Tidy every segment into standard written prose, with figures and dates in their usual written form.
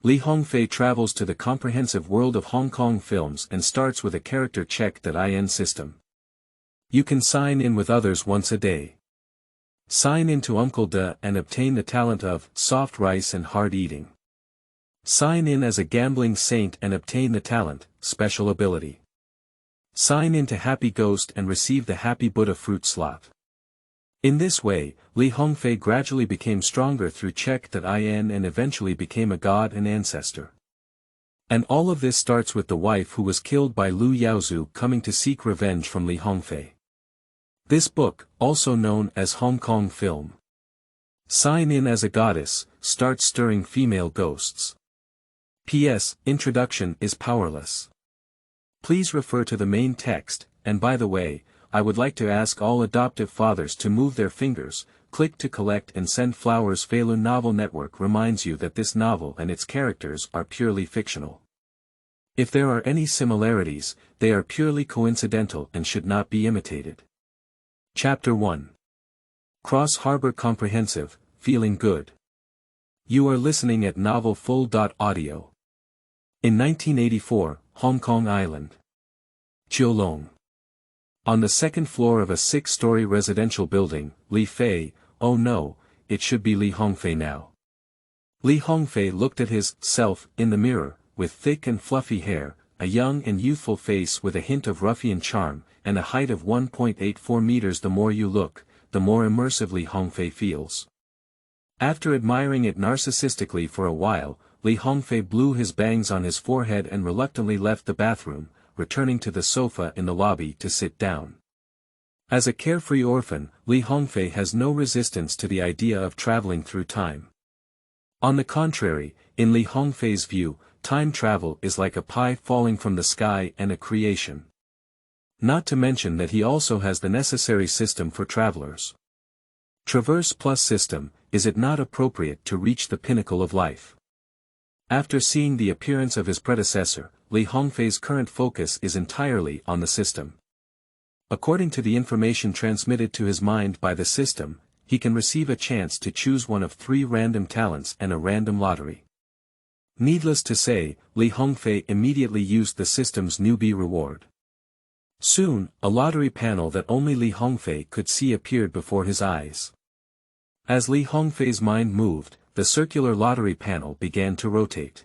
Li Hongfei travels to the comprehensive world of Hong Kong films and starts with a character check.In system. You can sign in with others once a day. Sign in to Uncle Da and obtain the talent of soft rice and hard eating. Sign in as a gambling saint and obtain the talent, special ability. Sign in to Happy Ghost and receive the Happy Buddha fruit slot. In this way, Li Hongfei gradually became stronger through check.In and eventually became a god and ancestor. And all of this starts with the wife who was killed by Liu Yaozu coming to seek revenge from Li Hongfei. This book, also known as Hong Kong film. Sign in as a goddess, starts stirring female ghosts. P.S. Introduction is powerless. Please refer to the main text, and by the way, I would like to ask all adoptive fathers to move their fingers, click to collect and send flowersFeilu Novel Network reminds you that this novel and its characters are purely fictional. If there are any similarities, they are purely coincidental and should not be imitated. Chapter 1. Cross Harbour Comprehensive, Feeling Good. You are listening at novelfull.audio. In 1984, Hong Kong Island. Qiu. On the second floor of a 6-story residential building, Li Fei, oh no, it should be Li Hongfei now. Li Hongfei looked at his self in the mirror, with thick and fluffy hair, a young and youthful face with a hint of ruffian charm, and a height of 1.84 meters. The more you look, the more immersive Li Hongfei feels. After admiring it narcissistically for a while, Li Hongfei blew his bangs on his forehead and reluctantly left the bathroom, returning to the sofa in the lobby to sit down. As a carefree orphan, Li Hongfei has no resistance to the idea of traveling through time. On the contrary, in Li Hongfei's view, time travel is like a pie falling from the sky and a creation. Not to mention that he also has the necessary system for travelers. Traverse plus system, is it not appropriate to reach the pinnacle of life? After seeing the appearance of his predecessor, Li Hongfei's current focus is entirely on the system. According to the information transmitted to his mind by the system, he can receive a chance to choose one of 3 random talents and a random lottery. Needless to say, Li Hongfei immediately used the system's newbie reward. Soon, a lottery panel that only Li Hongfei could see appeared before his eyes. As Li Hongfei's mind moved, the circular lottery panel began to rotate.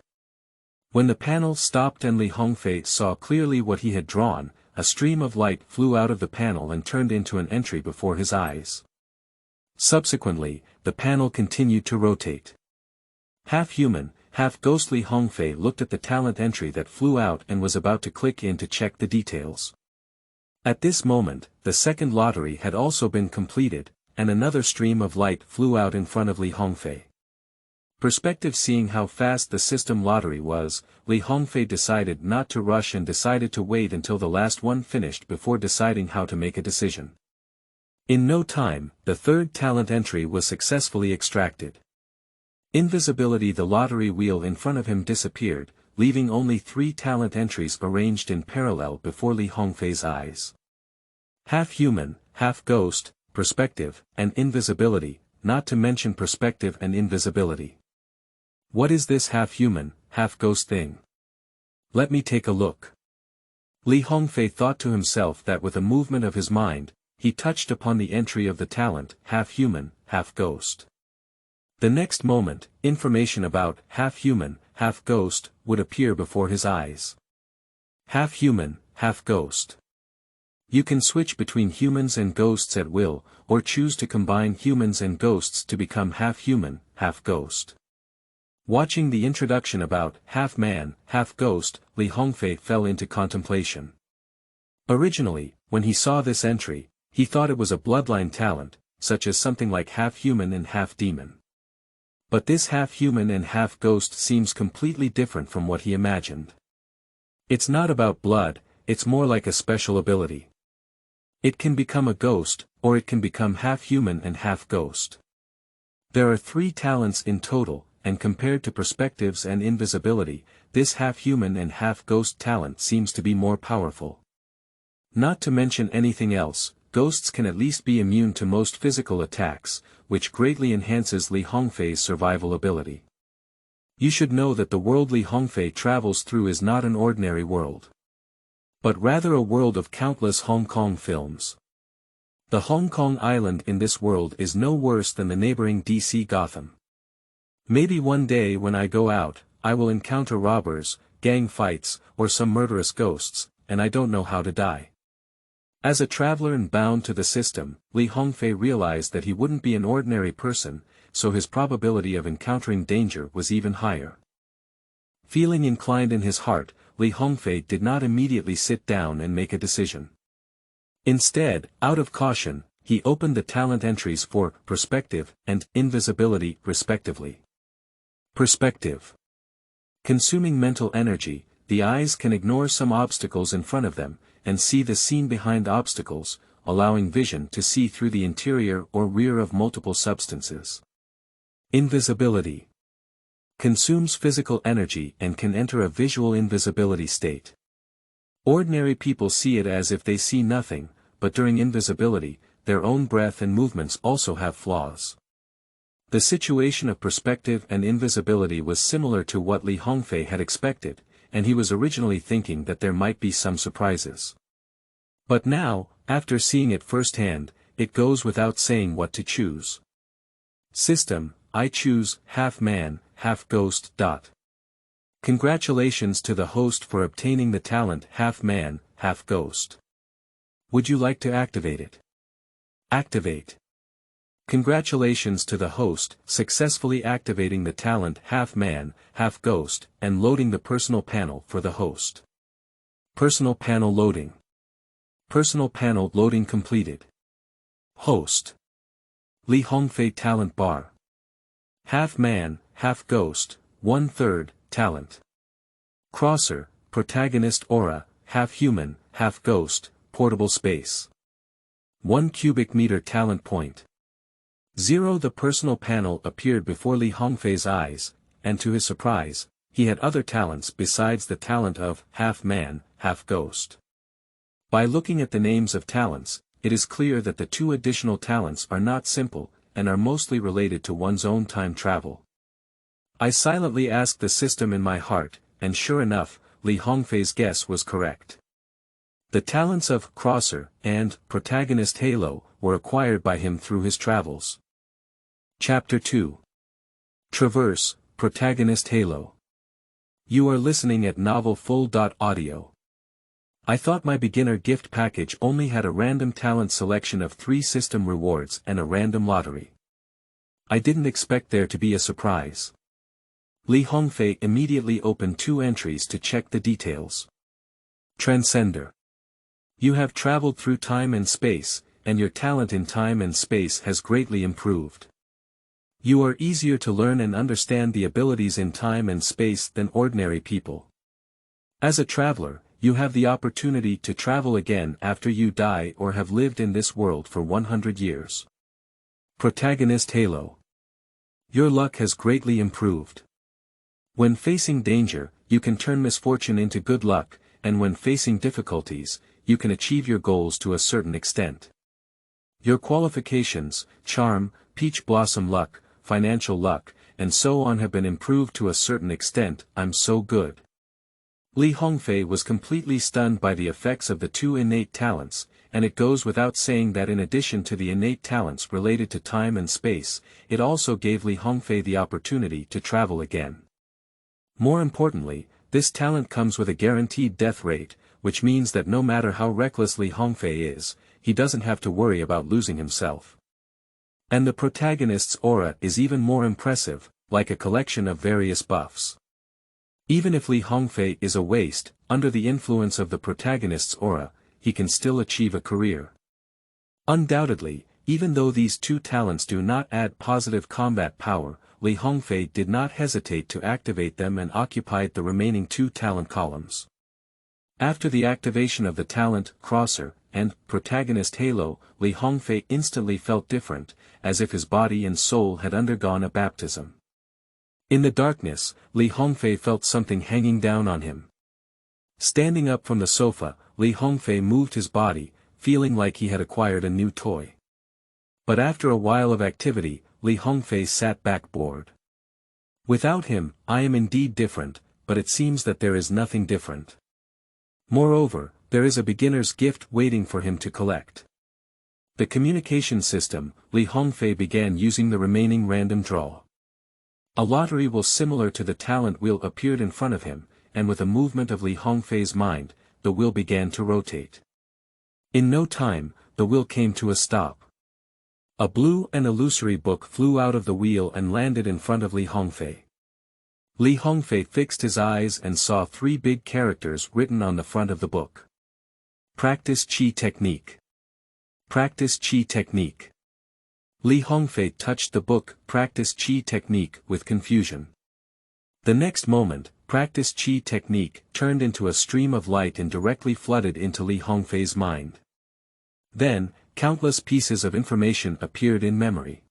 When the panel stopped and Li Hongfei saw clearly what he had drawn, a stream of light flew out of the panel and turned into an entry before his eyes. Subsequently, the panel continued to rotate. Half-human, half-ghost Li Hongfei looked at the talent entry that flew out and was about to click in to check the details. At this moment, the second lottery had also been completed, and another stream of light flew out in front of Li Hongfei. Perspective. Seeing how fast the system lottery was, Li Hongfei decided not to rush and decided to wait until the last one finished before deciding how to make a decision. In no time, the third talent entry was successfully extracted. Invisibility. The lottery wheel in front of him disappeared, leaving only 3 talent entries arranged in parallel before Li Hongfei's eyes. Half-human, half-ghost, perspective, and invisibility, not to mention perspective and invisibility. What is this half-human, half-ghost thing? Let me take a look. Li Hongfei thought to himself that with a movement of his mind, he touched upon the entry of the talent, half-human, half-ghost. The next moment, information about half-human, half-ghost would appear before his eyes. Half-human, half-ghost. You can switch between humans and ghosts at will, or choose to combine humans and ghosts to become half-human, half-ghost. Watching the introduction about half-man, half-ghost, Li Hongfei fell into contemplation. Originally, when he saw this entry, he thought it was a bloodline talent, such as something like half-human and half-demon. But this half-human and half-ghost seems completely different from what he imagined. It's not about blood, it's more like a special ability. It can become a ghost, or it can become half-human and half-ghost. There are 3 talents in total, and compared to perspectives and invisibility, this half-human and half-ghost talent seems to be more powerful. Not to mention anything else, ghosts can at least be immune to most physical attacks, which greatly enhances Li Hongfei's survival ability. You should know that the world Li Hongfei travels through is not an ordinary world, but rather a world of countless Hong Kong films. The Hong Kong island in this world is no worse than the neighboring DC Gotham. Maybe one day when I go out, I will encounter robbers, gang fights, or some murderous ghosts, and I don't know how to die. As a traveler and bound to the system, Li Hongfei realized that he wouldn't be an ordinary person, so his probability of encountering danger was even higher. Feeling inclined in his heart, Li Hongfei did not immediately sit down and make a decision. Instead, out of caution, he opened the talent entries for perspective and invisibility respectively. Perspective. Consuming mental energy, the eyes can ignore some obstacles in front of them, and see the scene behind obstacles, allowing vision to see through the interior or rear of multiple substances. Invisibility. Consumes physical energy and can enter a visual invisibility state. Ordinary people see it as if they see nothing, but during invisibility, their own breath and movements also have flaws. The situation of perspective and invisibility was similar to what Li Hongfei had expected, and he was originally thinking that there might be some surprises. But now, after seeing it firsthand, it goes without saying what to choose. System, I choose half man, half ghost. Congratulations to the host for obtaining the talent half man, half ghost. Would you like to activate it? Activate. Congratulations to the host, successfully activating the talent half man, half ghost, and loading the personal panel for the host. Personal panel loading. Personal panel loading completed. Host. Li Hongfei talent bar. Half man, half ghost, 1/3, talent. Crosser, protagonist aura, half human, half ghost, portable space. 1 cubic meter talent point. 0. The personal panel appeared before Li Hongfei's eyes, and to his surprise, he had other talents besides the talent of half man, half ghost. By looking at the names of talents, it is clear that the 2 additional talents are not simple, and are mostly related to one's own time travel. I silently asked the system in my heart, and sure enough, Li Hongfei's guess was correct. The talents of Crosser and Protagonist Halo were acquired by him through his travels. Chapter 2. Traverse, Protagonist Halo. You are listening at novelfull.audio. I thought my beginner gift package only had a random talent selection of 3 system rewards and a random lottery. I didn't expect there to be a surprise. Li Hongfei immediately opened 2 entries to check the details. Transcender. You have traveled through time and space, and your talent in time and space has greatly improved. You are easier to learn and understand the abilities in time and space than ordinary people. As a traveler, you have the opportunity to travel again after you die or have lived in this world for 100 years. Protagonist Halo. Your luck has greatly improved. When facing danger, you can turn misfortune into good luck, and when facing difficulties, you can achieve your goals to a certain extent. Your qualifications, charm, peach blossom luck, financial luck, and so on have been improved to a certain extent. I'm so good. Li Hongfei was completely stunned by the effects of the 2 innate talents, and it goes without saying that in addition to the innate talents related to time and space, it also gave Li Hongfei the opportunity to travel again. More importantly, this talent comes with a guaranteed death rate, which means that no matter how reckless Li Hongfei is, he doesn't have to worry about losing himself. And the protagonist's aura is even more impressive, like a collection of various buffs. Even if Li Hongfei is a waste, under the influence of the protagonist's aura, he can still achieve a career. Undoubtedly, even though these 2 talents do not add positive combat power, Li Hongfei did not hesitate to activate them and occupied the remaining 2 talent columns. After the activation of the talent Crosser and Protagonist Halo, Li Hongfei instantly felt different, as if his body and soul had undergone a baptism. In the darkness, Li Hongfei felt something hanging down on him. Standing up from the sofa, Li Hongfei moved his body, feeling like he had acquired a new toy. But after a while of activity, Li Hongfei sat back bored. Without him, I am indeed different, but it seems that there is nothing different. Moreover, there is a beginner's gift waiting for him to collect. The communication system, Li Hongfei began using the remaining random draw. A lottery wheel similar to the talent wheel appeared in front of him, and with a movement of Li Hongfei's mind, the wheel began to rotate. In no time, the wheel came to a stop. A blue and illusory book flew out of the wheel and landed in front of Li Hongfei. Li Hongfei fixed his eyes and saw 3 big characters written on the front of the book. Practice Qi Technique. Practice Qi Technique. Li Hongfei touched the book Practice Qi Technique with confusion. The next moment, Practice Qi Technique turned into a stream of light and directly flooded into Li Hongfei's mind. Then, countless pieces of information appeared in memory.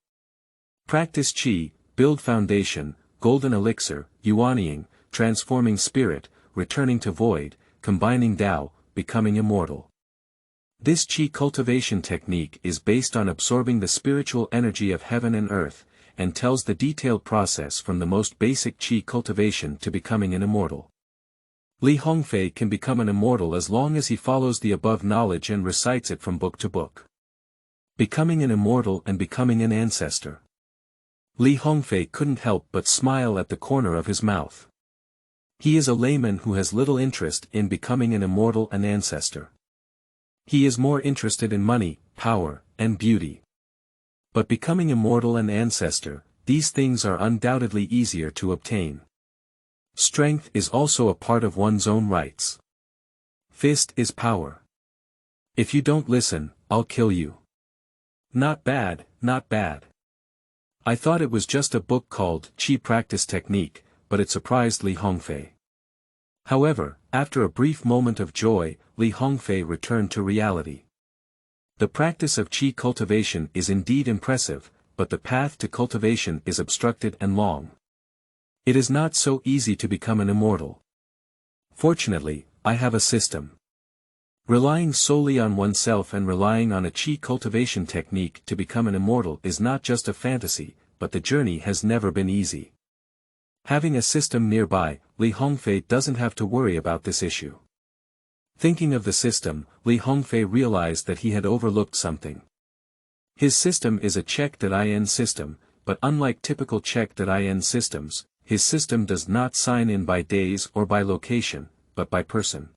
Practice Qi, build foundation, golden elixir, yuanying, transforming spirit, returning to void, combining Tao, becoming immortal. This Qi cultivation technique is based on absorbing the spiritual energy of heaven and earth, and tells the detailed process from the most basic Qi cultivation to becoming an immortal. Li Hongfei can become an immortal as long as he follows the above knowledge and recites it from book to book. Becoming an immortal and becoming an ancestor. Li Hongfei couldn't help but smile at the corner of his mouth. He is a layman who has little interest in becoming an immortal and ancestor. He is more interested in money, power, and beauty. But becoming immortal and ancestor, these things are undoubtedly easier to obtain. Strength is also a part of one's own rights. Fist is power. If you don't listen, I'll kill you. Not bad, not bad. I thought it was just a book called Qi Practice Technique, but it surprised Li Hongfei. However, after a brief moment of joy, Li Hongfei returned to reality. The practice of Qi cultivation is indeed impressive, but the path to cultivation is obstructed and long. It is not so easy to become an immortal. Fortunately, I have a system. Relying solely on oneself and relying on a Qi cultivation technique to become an immortal is not just a fantasy, but the journey has never been easy. Having a system nearby, Li Hongfei doesn't have to worry about this issue. Thinking of the system, Li Hongfei realized that he had overlooked something. His system is a check.In system, but unlike typical check.In systems, his system does not sign in by days or by location, but by person.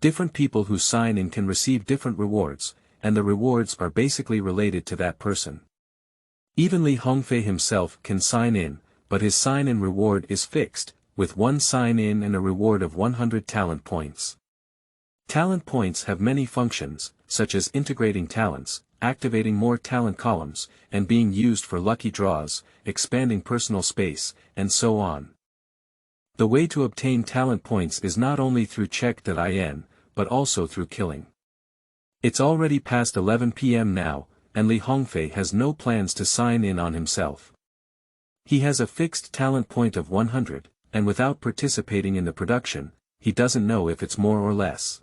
Different people who sign in can receive different rewards, and the rewards are basically related to that person. Even Li Hongfei himself can sign in, but his sign-in reward is fixed, with one sign-in and a reward of 100 talent points. Talent points have many functions, such as integrating talents, activating more talent columns, and being used for lucky draws, expanding personal space, and so on. The way to obtain talent points is not only through check.In, but also through killing. It's already past 11 p.m. now, and Li Hongfei has no plans to sign in on himself. He has a fixed talent point of 100, and without participating in the production, he doesn't know if it's more or less.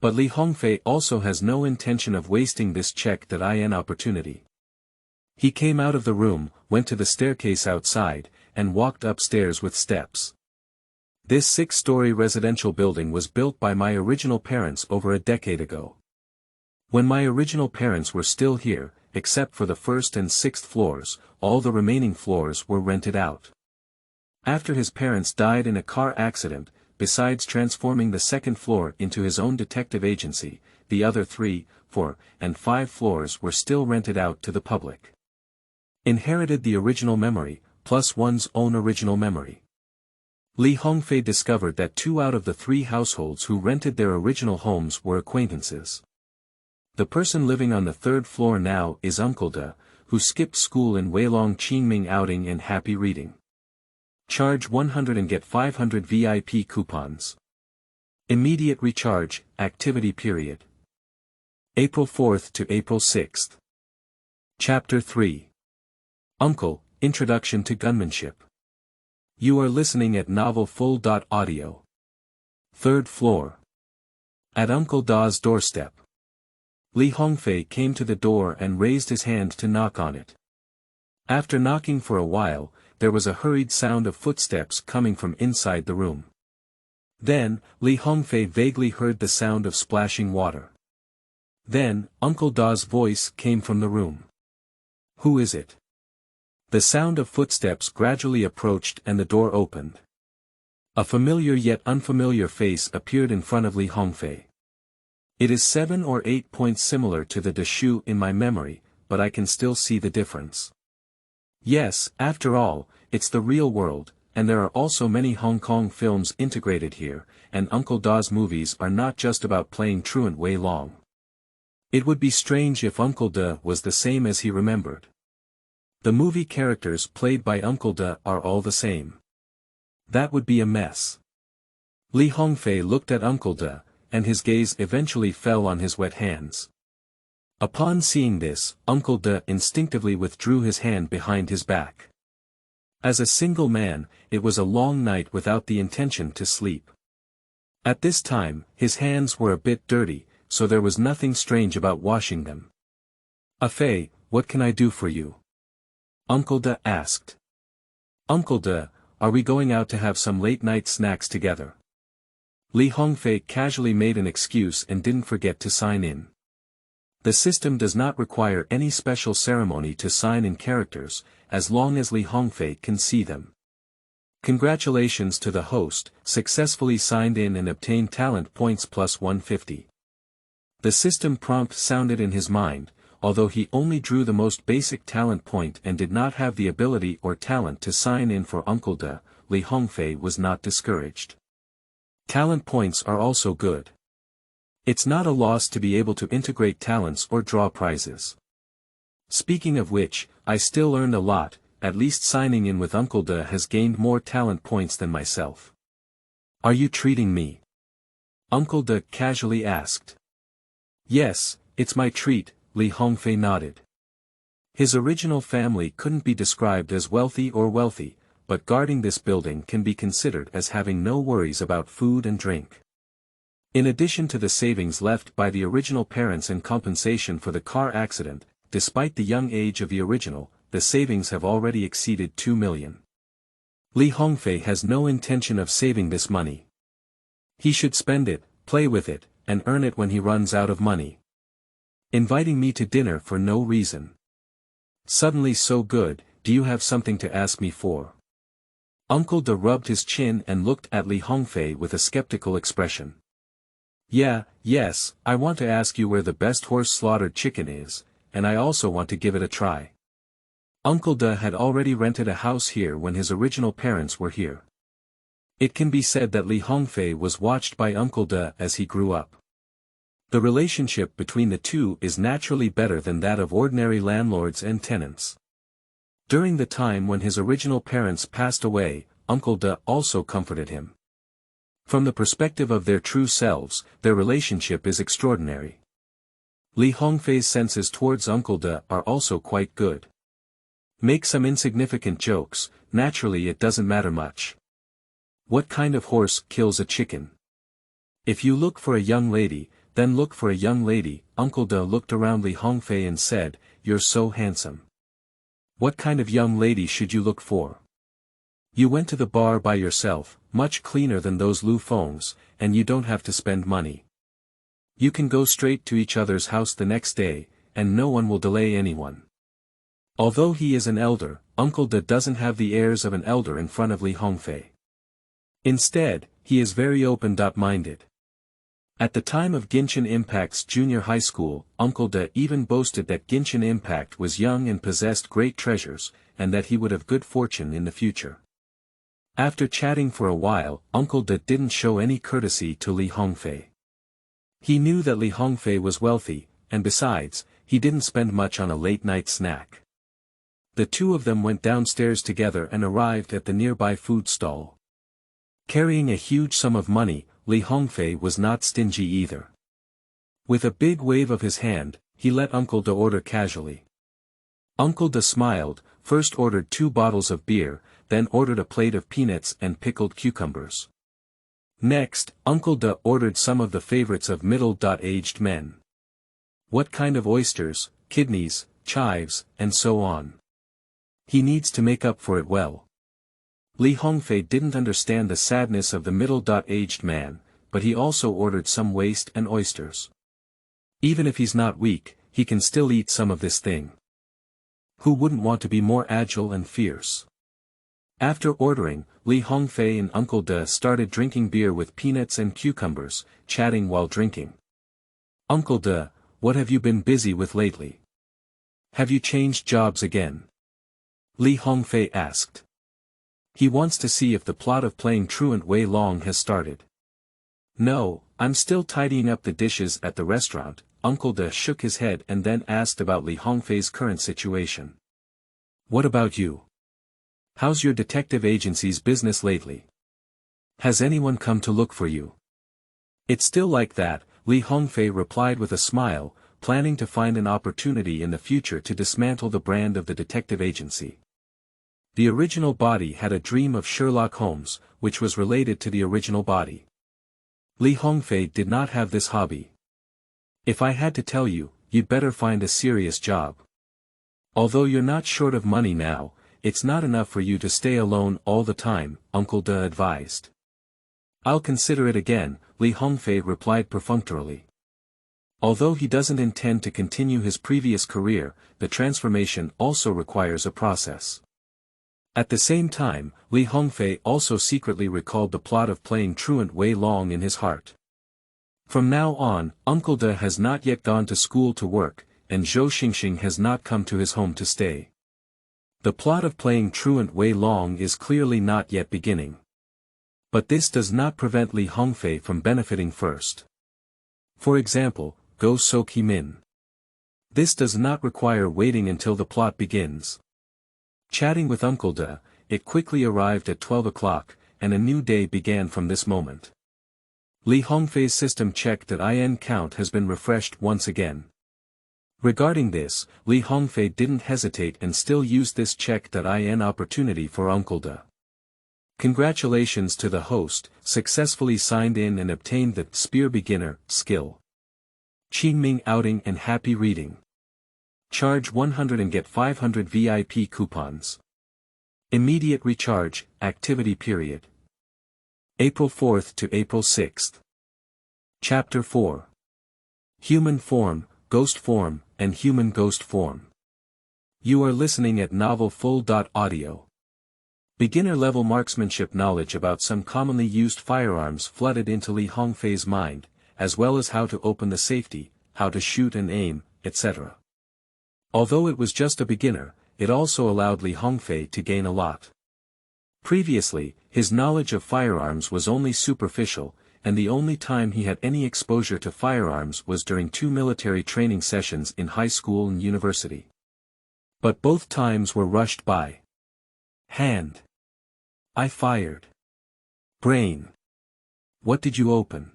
But Li Hongfei also has no intention of wasting this check.In opportunity. He came out of the room, went to the staircase outside, and walked upstairs with steps. This 6-story residential building was built by my original parents over a decade ago. When my original parents were still here, except for the 1st and 6th floors, all the remaining floors were rented out. After his parents died in a car accident, besides transforming the 2nd floor into his own detective agency, the other 3, 4, and 5 floors were still rented out to the public. Inherited the original memory, plus one's own original memory. Li Hongfei discovered that 2 out of the 3 households who rented their original homes were acquaintances. The person living on the 3rd floor now is Uncle Da, who skipped school in Weilong Qingming outing and happy reading. Charge 100 and get 500 VIP coupons. Immediate recharge, activity period. April 4th to April 6th. Chapter 3. Uncle, Introduction to Gunmanship. You are listening at novelfull.audio. 3rd floor. At Uncle Da's doorstep. Li Hongfei came to the door and raised his hand to knock on it. After knocking for a while, there was a hurried sound of footsteps coming from inside the room. Then, Li Hongfei vaguely heard the sound of splashing water. Then, Uncle Da's voice came from the room. "Who is it?" The sound of footsteps gradually approached and the door opened. A familiar yet unfamiliar face appeared in front of Li Hongfei. "It is 7 or 8 points similar to the Deshu in my memory, but I can still see the difference. Yes, after all, it's the real world, and there are also many Hong Kong films integrated here, and Uncle Da's movies are not just about playing truant Wei Long. It would be strange if Uncle Da was the same as he remembered. The movie characters played by Uncle Da are all the same. That would be a mess." Li Hongfei looked at Uncle Da, and his gaze eventually fell on his wet hands. Upon seeing this, Uncle Da instinctively withdrew his hand behind his back. As a single man, it was a long night without the intention to sleep. At this time, his hands were a bit dirty, so there was nothing strange about washing them. "Fei, what can I do for you?" Uncle Da asked. "Uncle Da, are we going out to have some late-night snacks together?" Li Hongfei casually made an excuse and didn't forget to sign in. The system does not require any special ceremony to sign in characters, as long as Li Hongfei can see them. Congratulations to the host, successfully signed in and obtained talent points plus 150. The system prompt sounded in his mind, although he only drew the most basic talent point and did not have the ability or talent to sign in for Uncle Da, Li Hongfei was not discouraged. Talent points are also good. It's not a loss to be able to integrate talents or draw prizes. Speaking of which, I still earned a lot, at least signing in with Uncle Da has gained more talent points than myself. "Are you treating me?" Uncle Da casually asked. "Yes, it's my treat," Li Hongfei nodded. His original family couldn't be described as wealthy, but guarding this building can be considered as having no worries about food and drink. In addition to the savings left by the original parents and compensation for the car accident, despite the young age of the original, the savings have already exceeded 2 million. Li Hongfei has no intention of saving this money. He should spend it, play with it, and earn it when he runs out of money. Inviting me to dinner for no reason. Suddenly so good, do you have something to ask me for? Uncle Da rubbed his chin and looked at Li Hongfei with a skeptical expression. Yes, I want to ask you where the best horse slaughtered chicken is, and I also want to give it a try. Uncle Da had already rented a house here when his original parents were here. It can be said that Li Hongfei was watched by Uncle Da as he grew up. The relationship between the two is naturally better than that of ordinary landlords and tenants. During the time when his original parents passed away, Uncle Da also comforted him. From the perspective of their true selves, their relationship is extraordinary. Li Hongfei's senses towards Uncle Da are also quite good. Make some insignificant jokes, naturally it doesn't matter much. What kind of horse kills a chicken? If you look for a young lady, then look for a young lady. Uncle Da looked around Li Hongfei and said, "You're so handsome. What kind of young lady should you look for? You went to the bar by yourself, much cleaner than those Lu Fongs, and you don't have to spend money. You can go straight to each other's house the next day, and no one will delay anyone." Although he is an elder, Uncle Da doesn't have the airs of an elder in front of Li Hongfei. Instead, he is very open-minded. At the time of Genshin Impact's junior high school, Uncle Da even boasted that Genshin Impact was young and possessed great treasures, and that he would have good fortune in the future. After chatting for a while, Uncle Da didn't show any courtesy to Li Hongfei. He knew that Li Hongfei was wealthy, and besides, he didn't spend much on a late-night snack. The two of them went downstairs together and arrived at the nearby food stall. Carrying a huge sum of money, Li Hongfei was not stingy either. With a big wave of his hand, he let Uncle Da order casually. Uncle Da smiled, first ordered 2 bottles of beer, then ordered a plate of peanuts and pickled cucumbers. Next, Uncle Da ordered some of the favorites of middle-aged men. What kind of oysters, kidneys, chives, and so on. He needs to make up for it well. Li Hongfei didn't understand the sadness of the middle-aged man, but he also ordered some waste and oysters. Even if he's not weak, he can still eat some of this thing. Who wouldn't want to be more agile and fierce? After ordering, Li Hongfei and Uncle De started drinking beer with peanuts and cucumbers, chatting while drinking. Uncle De, what have you been busy with lately? Have you changed jobs again? Li Hongfei asked. He wants to see if the plot of playing truant Wei Long has started. No, I'm still tidying up the dishes at the restaurant. Uncle De shook his head and then asked about Li Hongfei's current situation. What about you? How's your detective agency's business lately? Has anyone come to look for you? It's still like that, Li Hongfei replied with a smile, planning to find an opportunity in the future to dismantle the brand of the detective agency. The original body had a dream of Sherlock Holmes, which was related to the original body. Li Hongfei did not have this hobby. If I had to tell you, you'd better find a serious job. Although you're not short of money now, it's not enough for you to stay alone all the time, Uncle De advised. I'll consider it again, Li Hongfei replied perfunctorily. Although he doesn't intend to continue his previous career, the transformation also requires a process. At the same time, Li Hongfei also secretly recalled the plot of playing truant Wei Long in his heart. From now on, Uncle De has not yet gone to school to work, and Zhou Xingxing has not come to his home to stay. The plot of playing truant Wei Long is clearly not yet beginning. But this does not prevent Li Hongfei from benefiting first. For example, Go Sok He Min. This does not require waiting until the plot begins. Chatting with Uncle De, it quickly arrived at 12 o'clock, and a new day began from this moment. Li Hongfei's system check.In count has been refreshed once again. Regarding this, Li Hongfei didn't hesitate and still used this check.In opportunity for Uncle De. Congratulations to the host, successfully signed in and obtained the Spear Beginner skill. Qingming outing and happy reading. Charge 100 and get 500 VIP coupons. Immediate recharge, activity period. April 4th to April 6th. Chapter 4. Human Form, Ghost Form, and Human Ghost Form. You are listening at Novel Full.audio. Beginner-level marksmanship knowledge about some commonly used firearms flooded into Li Hongfei's mind, as well as how to open the safety, how to shoot and aim, etc. Although it was just a beginner, it also allowed Li Hongfei to gain a lot. Previously, his knowledge of firearms was only superficial, and the only time he had any exposure to firearms was during 2 military training sessions in high school and university. But both times were rushed by. Hand. I fired. Brain. What did you open?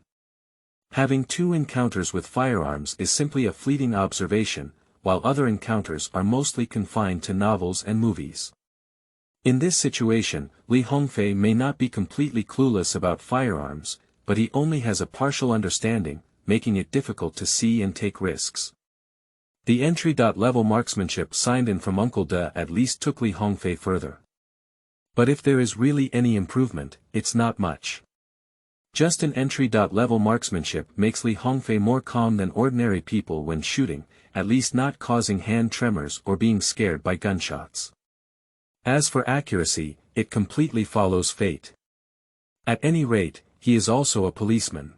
Having 2 encounters with firearms is simply a fleeting observation, while other encounters are mostly confined to novels and movies. In this situation, Li Hongfei may not be completely clueless about firearms, but he only has a partial understanding, making it difficult to see and take risks. The entry-level marksmanship signed in from Uncle De at least took Li Hongfei further. But if there is really any improvement, it's not much. Just an entry-level marksmanship makes Li Hongfei more calm than ordinary people when shooting, at least not causing hand tremors or being scared by gunshots. As for accuracy, it completely follows fate. At any rate, he is also a policeman.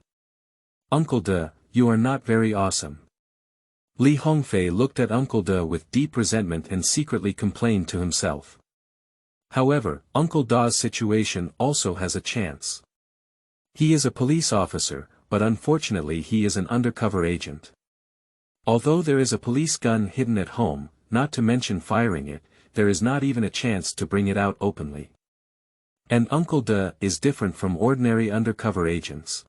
Uncle De, you are not very awesome. Li Hongfei looked at Uncle De with deep resentment and secretly complained to himself. However, Uncle Da's situation also has a chance. He is a police officer, but unfortunately he is an undercover agent. Although there is a police gun hidden at home, not to mention firing it, there is not even a chance to bring it out openly. And Uncle De is different from ordinary undercover agents.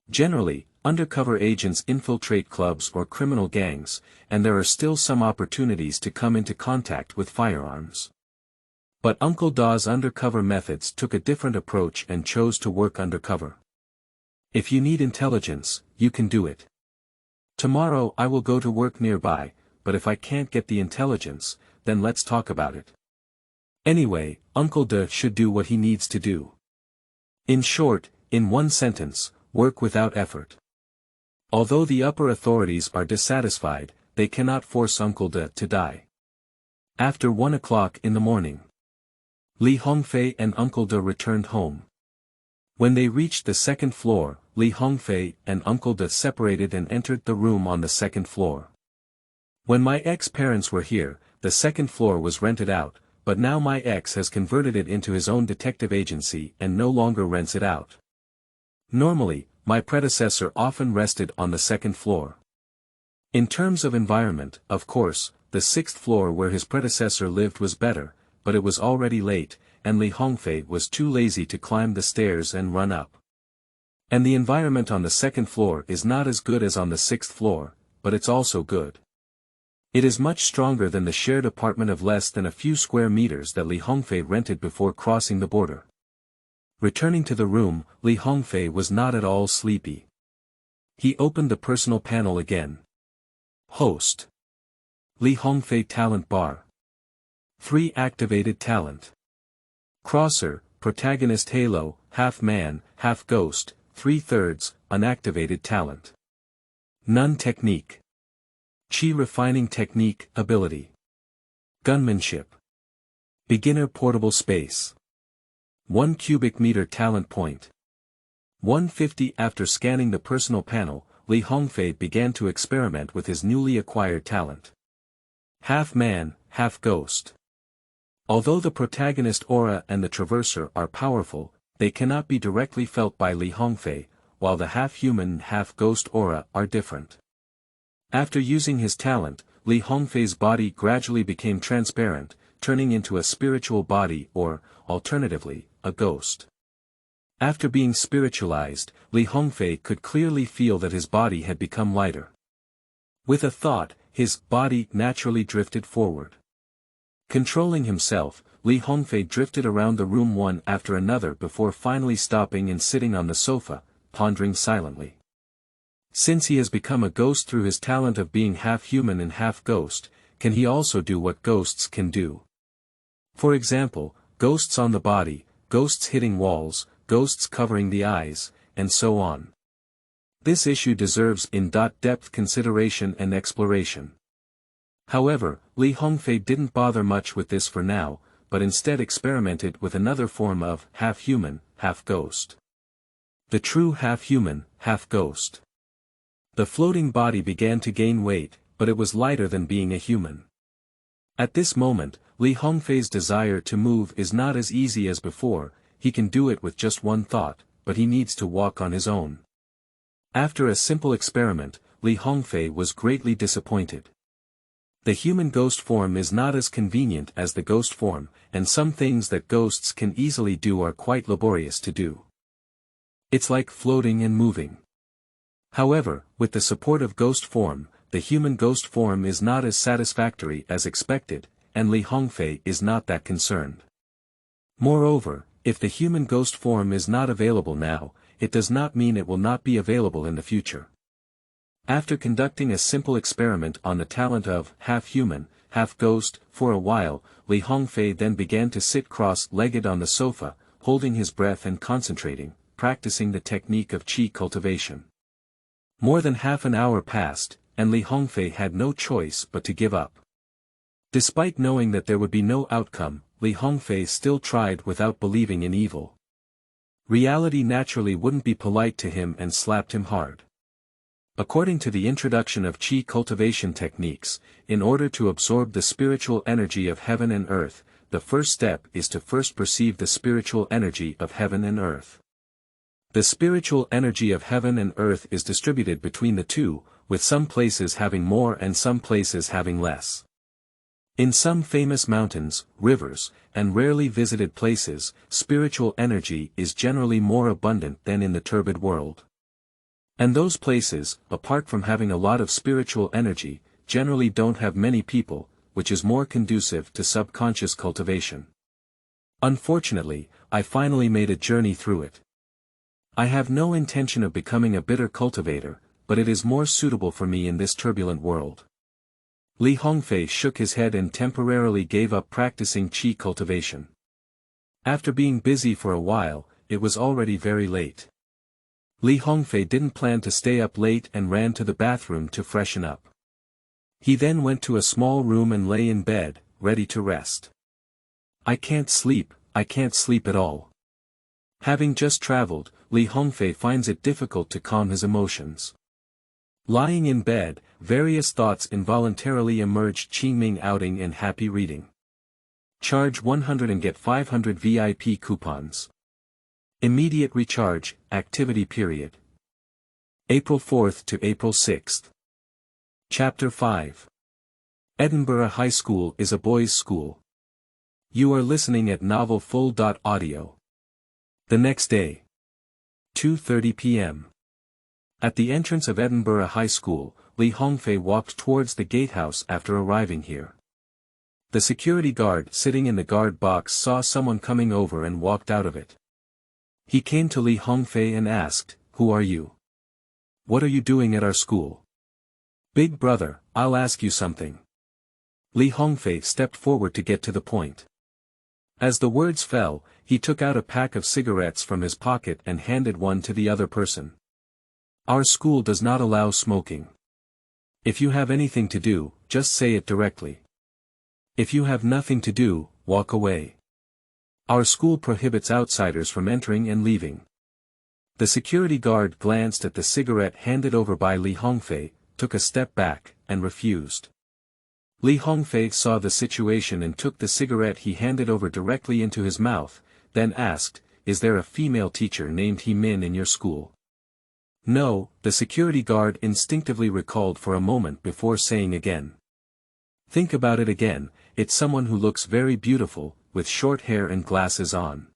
Generally, undercover agents infiltrate clubs or criminal gangs, and there are still some opportunities to come into contact with firearms. But Uncle Da's undercover methods took a different approach and chose to work undercover. If you need intelligence, you can do it. Tomorrow I will go to work nearby, but if I can't get the intelligence, then let's talk about it. Anyway, Uncle De should do what he needs to do. In short, in one sentence, work without effort. Although the upper authorities are dissatisfied, they cannot force Uncle De to die. After 1 o'clock in the morning, Li Hongfei and Uncle De returned home. When they reached the second floor, Li Hongfei and Uncle De separated and entered the room on the second floor. When my ex-parents were here, the second floor was rented out, but now my ex has converted it into his own detective agency and no longer rents it out. Normally, my predecessor often rested on the second floor. In terms of environment, of course, the sixth floor where his predecessor lived was better, but it was already late, and Li Hongfei was too lazy to climb the stairs and run up. And the environment on the second floor is not as good as on the sixth floor, but it's also good. It is much stronger than the shared apartment of less than a few square meters that Li Hongfei rented before crossing the border. Returning to the room, Li Hongfei was not at all sleepy. He opened the personal panel again. Host. Li Hongfei Talent Bar. 3 activated talent. Crosser, protagonist Halo, half man, half ghost, 3/3, unactivated talent. None technique. Qi refining technique, ability. Gunmanship. Beginner portable space. 1 cubic meter talent point. 150. After scanning the personal panel, Li Hongfei began to experiment with his newly acquired talent. Half man, half ghost. Although the protagonist aura and the traverser are powerful, they cannot be directly felt by Li Hongfei, while the half-human half-ghost aura are different. After using his talent, Li Hongfei's body gradually became transparent, turning into a spiritual body or, alternatively, a ghost. After being spiritualized, Li Hongfei could clearly feel that his body had become lighter. With a thought, his body naturally drifted forward. Controlling himself, Li Hongfei drifted around the room one after another before finally stopping and sitting on the sofa, pondering silently. Since he has become a ghost through his talent of being half human and half ghost, can he also do what ghosts can do? For example, ghosts on the body, ghosts hitting walls, ghosts covering the eyes, and so on. This issue deserves in-depth consideration and exploration. However, Li Hongfei didn't bother much with this for now, but instead experimented with another form of half-human, half-ghost. The true half-human, half-ghost. The floating body began to gain weight, but it was lighter than being a human. At this moment, Li Hongfei's desire to move is not as easy as before. He can do it with just one thought, but he needs to walk on his own. After a simple experiment, Li Hongfei was greatly disappointed. The human ghost form is not as convenient as the ghost form, and some things that ghosts can easily do are quite laborious to do. It's like floating and moving. However, with the support of ghost form, the human ghost form is not as satisfactory as expected, and Li Hongfei is not that concerned. Moreover, if the human ghost form is not available now, it does not mean it will not be available in the future. After conducting a simple experiment on the talent of half-human, half-ghost, for a while, Li Hongfei then began to sit cross-legged on the sofa, holding his breath and concentrating, practicing the technique of qi cultivation. More than half an hour passed, and Li Hongfei had no choice but to give up. Despite knowing that there would be no outcome, Li Hongfei still tried without believing in evil. Reality naturally wouldn't be polite to him and slapped him hard. According to the introduction of qi cultivation techniques, in order to absorb the spiritual energy of heaven and earth, the first step is to first perceive the spiritual energy of heaven and earth. The spiritual energy of heaven and earth is distributed between the two, with some places having more and some places having less. In some famous mountains, rivers, and rarely visited places, spiritual energy is generally more abundant than in the turbid world. And those places, apart from having a lot of spiritual energy, generally don't have many people, which is more conducive to subconscious cultivation. Unfortunately, I finally made a journey through it. I have no intention of becoming a bitter cultivator, but it is more suitable for me in this turbulent world. Li Hongfei shook his head and temporarily gave up practicing qi cultivation. After being busy for a while, it was already very late. Li Hongfei didn't plan to stay up late and ran to the bathroom to freshen up. He then went to a small room and lay in bed, ready to rest. I can't sleep at all. Having just traveled, Li Hongfei finds it difficult to calm his emotions. Lying in bed, various thoughts involuntarily emerged: Qingming outing and happy reading. Charge 100 and get 500 VIP coupons. Immediate recharge, activity period. April 4th to April 6th. Chapter 5. Edinburgh High School is a boys' school. You are listening at novelfull.audio. The next day. 2:30 p.m. At the entrance of Edinburgh High School, Li Hongfei walked towards the gatehouse after arriving here. The security guard sitting in the guard box saw someone coming over and walked out of it. He came to Li Hongfei and asked, "Who are you? What are you doing at our school?" "Big brother, I'll ask you something." Li Hongfei stepped forward to get to the point. As the words fell, he took out a pack of cigarettes from his pocket and handed one to the other person. "Our school does not allow smoking. If you have anything to do, just say it directly. If you have nothing to do, walk away. Our school prohibits outsiders from entering and leaving." The security guard glanced at the cigarette handed over by Li Hongfei, took a step back, and refused. Li Hongfei saw the situation and took the cigarette he handed over directly into his mouth, then asked, "Is there a female teacher named He Min in your school?" "No," the security guard instinctively recalled for a moment before saying again. "Think about it again, it's someone who looks very beautiful, with short hair and glasses on."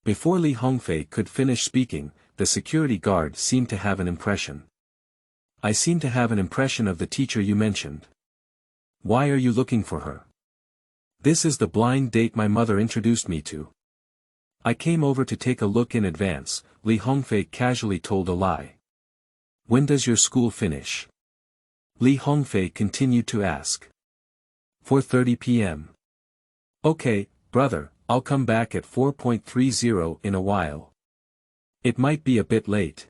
Before Li Hongfei could finish speaking, the security guard seemed to have an impression. "I seem to have an impression of the teacher you mentioned. Why are you looking for her?" "This is the blind date my mother introduced me to. I came over to take a look in advance," Li Hongfei casually told a lie. "When does your school finish?" Li Hongfei continued to ask. 4:30 p.m. "Okay, brother, I'll come back at 4:30 in a while. It might be a bit late.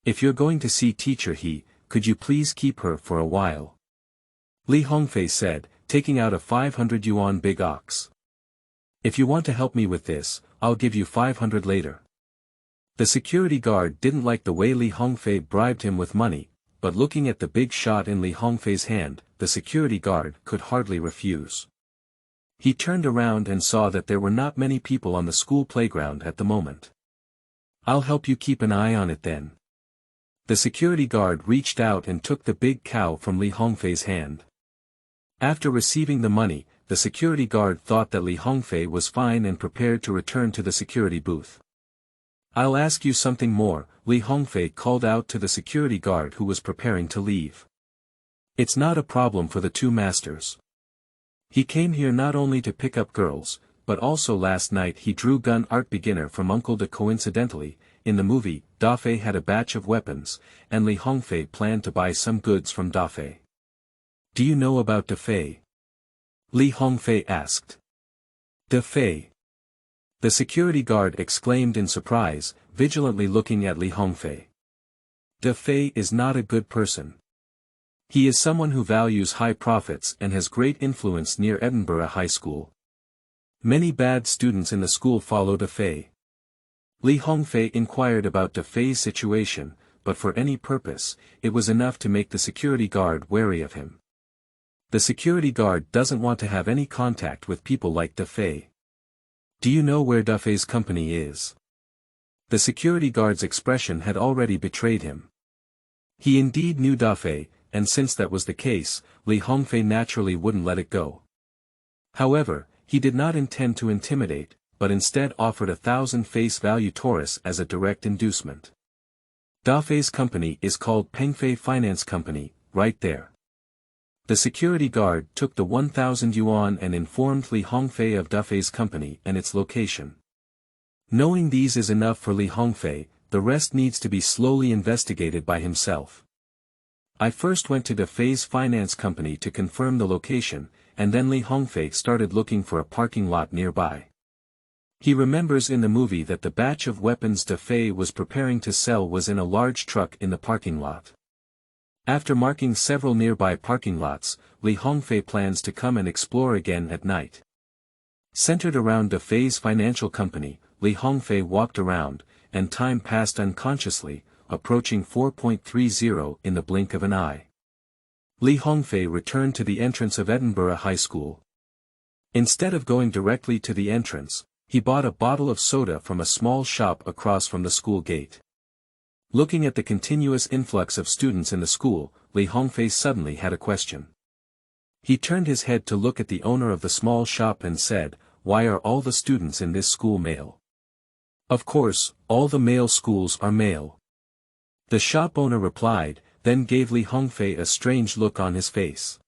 If you're going to see teacher He, could you please keep her for a while?" Li Hongfei said, taking out a 500 yuan big ox. "If you want to help me with this, I'll give you 500 later." The security guard didn't like the way Li Hongfei bribed him with money, but looking at the big shot in Li Hongfei's hand, the security guard could hardly refuse. He turned around and saw that there were not many people on the school playground at the moment. "I'll help you keep an eye on it then." The security guard reached out and took the big cow from Li Hongfei's hand. After receiving the money, the security guard thought that Li Hongfei was fine and prepared to return to the security booth. "I'll ask you something more," Li Hongfei called out to the security guard who was preparing to leave. "It's not a problem for the two masters. He came here not only to pick up girls, but also last night he drew gun art beginner from Uncle De. Coincidentally, in the movie, Dafei had a batch of weapons, and Li Hongfei planned to buy some goods from Dafei." "Do you know about Dafei?" Li Hongfei asked. "Dafei?" The security guard exclaimed in surprise, vigilantly looking at Li Hongfei. "Dafei is not a good person. He is someone who values high profits and has great influence near Edinburgh High School. Many bad students in the school follow Dafei." Li Hongfei inquired about Dafei's situation, but for any purpose, it was enough to make the security guard wary of him. The security guard doesn't want to have any contact with people like Dafei. "Do you know where Dafei's company is?" The security guard's expression had already betrayed him. He indeed knew Dafei, and since that was the case, Li Hongfei naturally wouldn't let it go. However, he did not intend to intimidate, but instead offered 1,000 face value Taurus as a direct inducement. Dafei's company is called Pengfei Finance Company, right there. The security guard took the 1,000 yuan and informed Li Hongfei of Dafei's company and its location. Knowing these is enough for Li Hongfei, the rest needs to be slowly investigated by himself. "I first went to Dafei's finance company to confirm the location, and then Li Hongfei started looking for a parking lot nearby. He remembers in the movie that the batch of weapons Da Fei was preparing to sell was in a large truck in the parking lot. After marking several nearby parking lots, Li Hongfei plans to come and explore again at night. Centered around Da Fei's financial company, Li Hongfei walked around, and time passed unconsciously, approaching 4.30 in the blink of an eye. Li Hongfei returned to the entrance of Edinburgh High School. Instead of going directly to the entrance, he bought a bottle of soda from a small shop across from the school gate. Looking at the continuous influx of students in the school, Li Hongfei suddenly had a question. He turned his head to look at the owner of the small shop and said, "Why are all the students in this school male?" "Of course, all the male schools are male." The shop owner replied, then gave Li Hongfei a strange look on his face.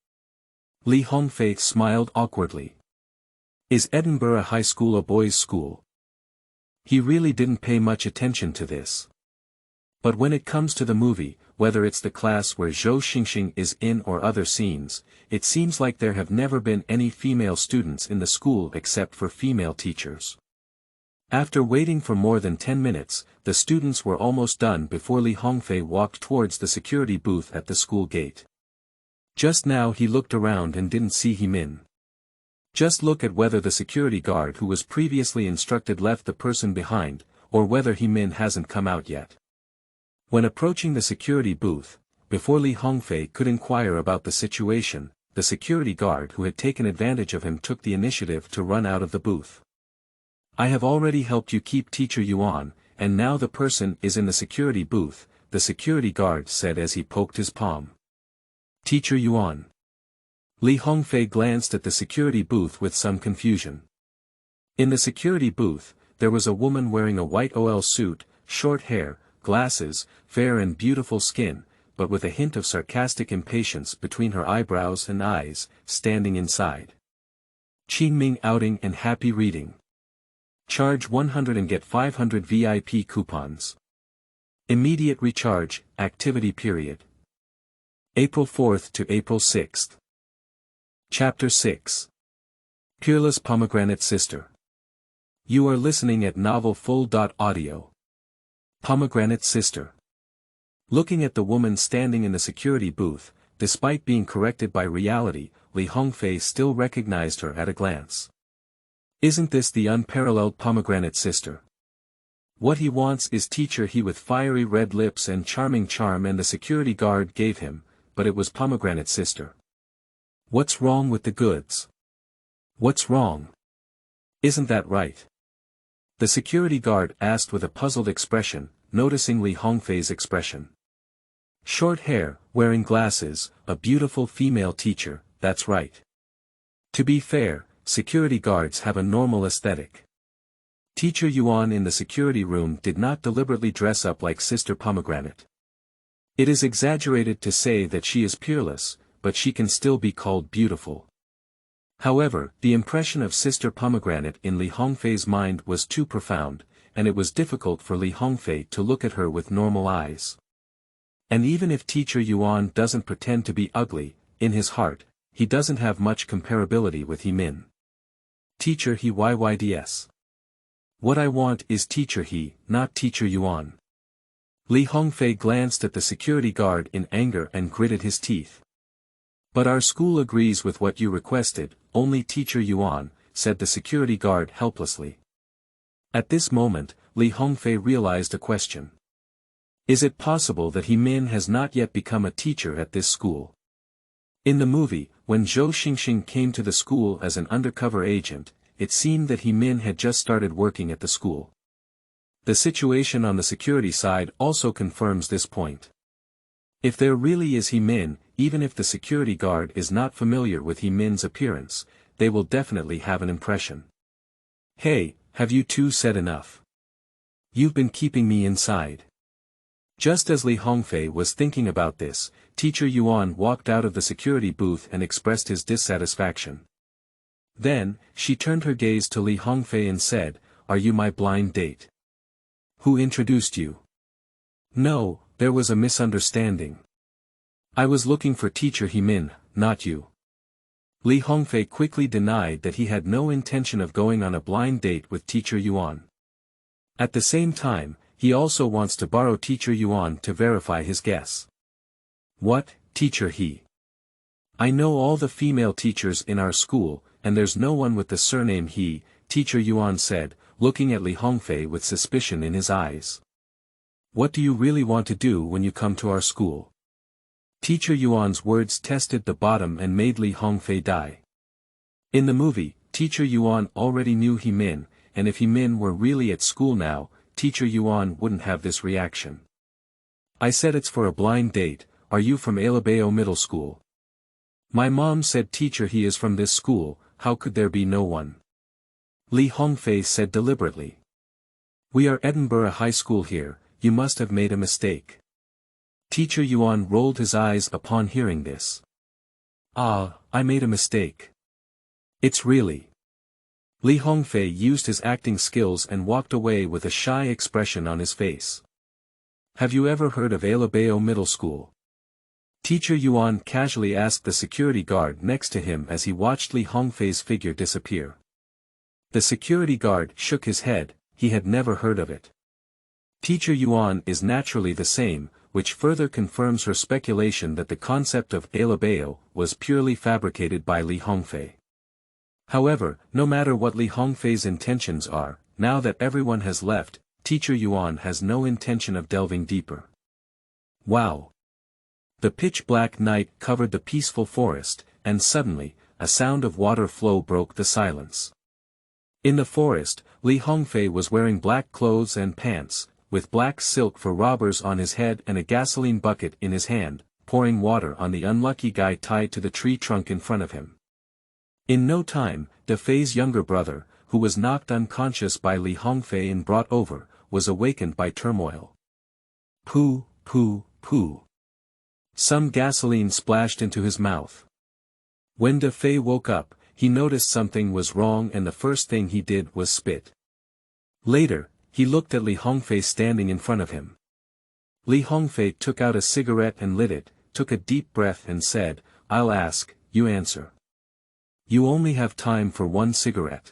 Li Hongfei smiled awkwardly. Is Edinburgh High School a boys' school? He really didn't pay much attention to this. But when it comes to the movie, whether it's the class where Zhou Xingxing is in or other scenes, it seems like there have never been any female students in the school except for female teachers. After waiting for more than 10 minutes, the students were almost done before Li Hongfei walked towards the security booth at the school gate. Just now he looked around and didn't see Hemin. Just look at whether the security guard who was previously instructed left the person behind, or whether Hemin hasn't come out yet. When approaching the security booth, before Li Hongfei could inquire about the situation, the security guard who had taken advantage of him took the initiative to run out of the booth. "I have already helped you keep Teacher Yuan, and now the person is in the security booth," the security guard said as he poked his palm. "Teacher Yuan." Li Hongfei glanced at the security booth with some confusion. In the security booth, there was a woman wearing a white OL suit, short hair, glasses, fair and beautiful skin, but with a hint of sarcastic impatience between her eyebrows and eyes, standing inside. "Qingming outing and happy reading. Charge 100 and get 500 VIP coupons. Immediate recharge, activity period. April 4th to April 6th. Chapter 6. Peerless Pomegranate Sister. You are listening at novelfull.audio. Pomegranate Sister. Looking at the woman standing in the security booth, despite being corrected by reality, Li Hongfei still recognized her at a glance. Isn't this the unparalleled Pomegranate Sister? What he wants is Teacher He with fiery red lips and charming charm, and the security guard gave him, but it was Pomegranate Sister. What's wrong with the goods? What's wrong? Isn't that right? The security guard asked with a puzzled expression, noticing Li Hongfei's expression. Short hair, wearing glasses, a beautiful female teacher, that's right. To be fair, security guards have a normal aesthetic. Teacher Yuan in the security room did not deliberately dress up like Sister Pomegranate. It is exaggerated to say that she is peerless, but she can still be called beautiful. However, the impression of Sister Pomegranate in Li Hongfei's mind was too profound, and it was difficult for Li Hongfei to look at her with normal eyes. And even if Teacher Yuan doesn't pretend to be ugly, in his heart, he doesn't have much comparability with Hemin. Teacher He.This. What I want is Teacher He, not Teacher Yuan. Li Hongfei glanced at the security guard in anger and gritted his teeth. But our school agrees with what you requested, only Teacher Yuan, said the security guard helplessly. At this moment, Li Hongfei realized a question. Is it possible that Hemin has not yet become a teacher at this school? In the movie, when Zhou Xingxing came to the school as an undercover agent, it seemed that Hemin had just started working at the school. The situation on the security side also confirms this point. If there really is Hemin, even if the security guard is not familiar with Hemin's appearance, they will definitely have an impression. Hey, have you two said enough? You've been keeping me inside. Just as Li Hongfei was thinking about this, Teacher Yuan walked out of the security booth and expressed his dissatisfaction. Then, she turned her gaze to Li Hongfei and said, "Are you my blind date? Who introduced you?" "No, there was a misunderstanding. I was looking for Teacher Hemin, not you." Li Hongfei quickly denied that he had no intention of going on a blind date with Teacher Yuan. At the same time, he also wants to borrow Teacher Yuan to verify his guess. What, teacher he? I know all the female teachers in our school, and there's no one with the surname he, Teacher Yuan said, looking at Li Hongfei with suspicion in his eyes. What do you really want to do when you come to our school? Teacher Yuan's words tested the bottom and made Li Hongfei die. In the movie, Teacher Yuan already knew He Min, and if He Min were really at school now, Teacher Yuan wouldn't have this reaction. I said it's for a blind date. Are you from Edinburgh Middle School? My mom said Teacher he is from this school, how could there be no one? Li Hongfei said deliberately. We are Edinburgh High School here, you must have made a mistake. Teacher Yuan rolled his eyes upon hearing this. Ah, I made a mistake. It's really. Li Hongfei used his acting skills and walked away with a shy expression on his face. Have you ever heard of Edinburgh Middle School? Teacher Yuan casually asked the security guard next to him as he watched Li Hongfei's figure disappear. The security guard shook his head, he had never heard of it. Teacher Yuan is naturally the same, which further confirms her speculation that the concept of Edinburgh was purely fabricated by Li Hongfei. However, no matter what Li Hongfei's intentions are, now that everyone has left, Teacher Yuan has no intention of delving deeper. Wow! The pitch-black night covered the peaceful forest, and suddenly, a sound of water flow broke the silence. In the forest, Li Hongfei was wearing black clothes and pants, with black silk for robbers on his head and a gasoline bucket in his hand, pouring water on the unlucky guy tied to the tree trunk in front of him. In no time, Fei's younger brother, who was knocked unconscious by Li Hongfei and brought over, was awakened by turmoil. Pooh, pooh, pooh. Some gasoline splashed into his mouth. When Fei woke up, he noticed something was wrong and the first thing he did was spit. Later, he looked at Li Hongfei standing in front of him. Li Hongfei took out a cigarette and lit it, took a deep breath and said, I'll ask, you answer. You only have time for one cigarette.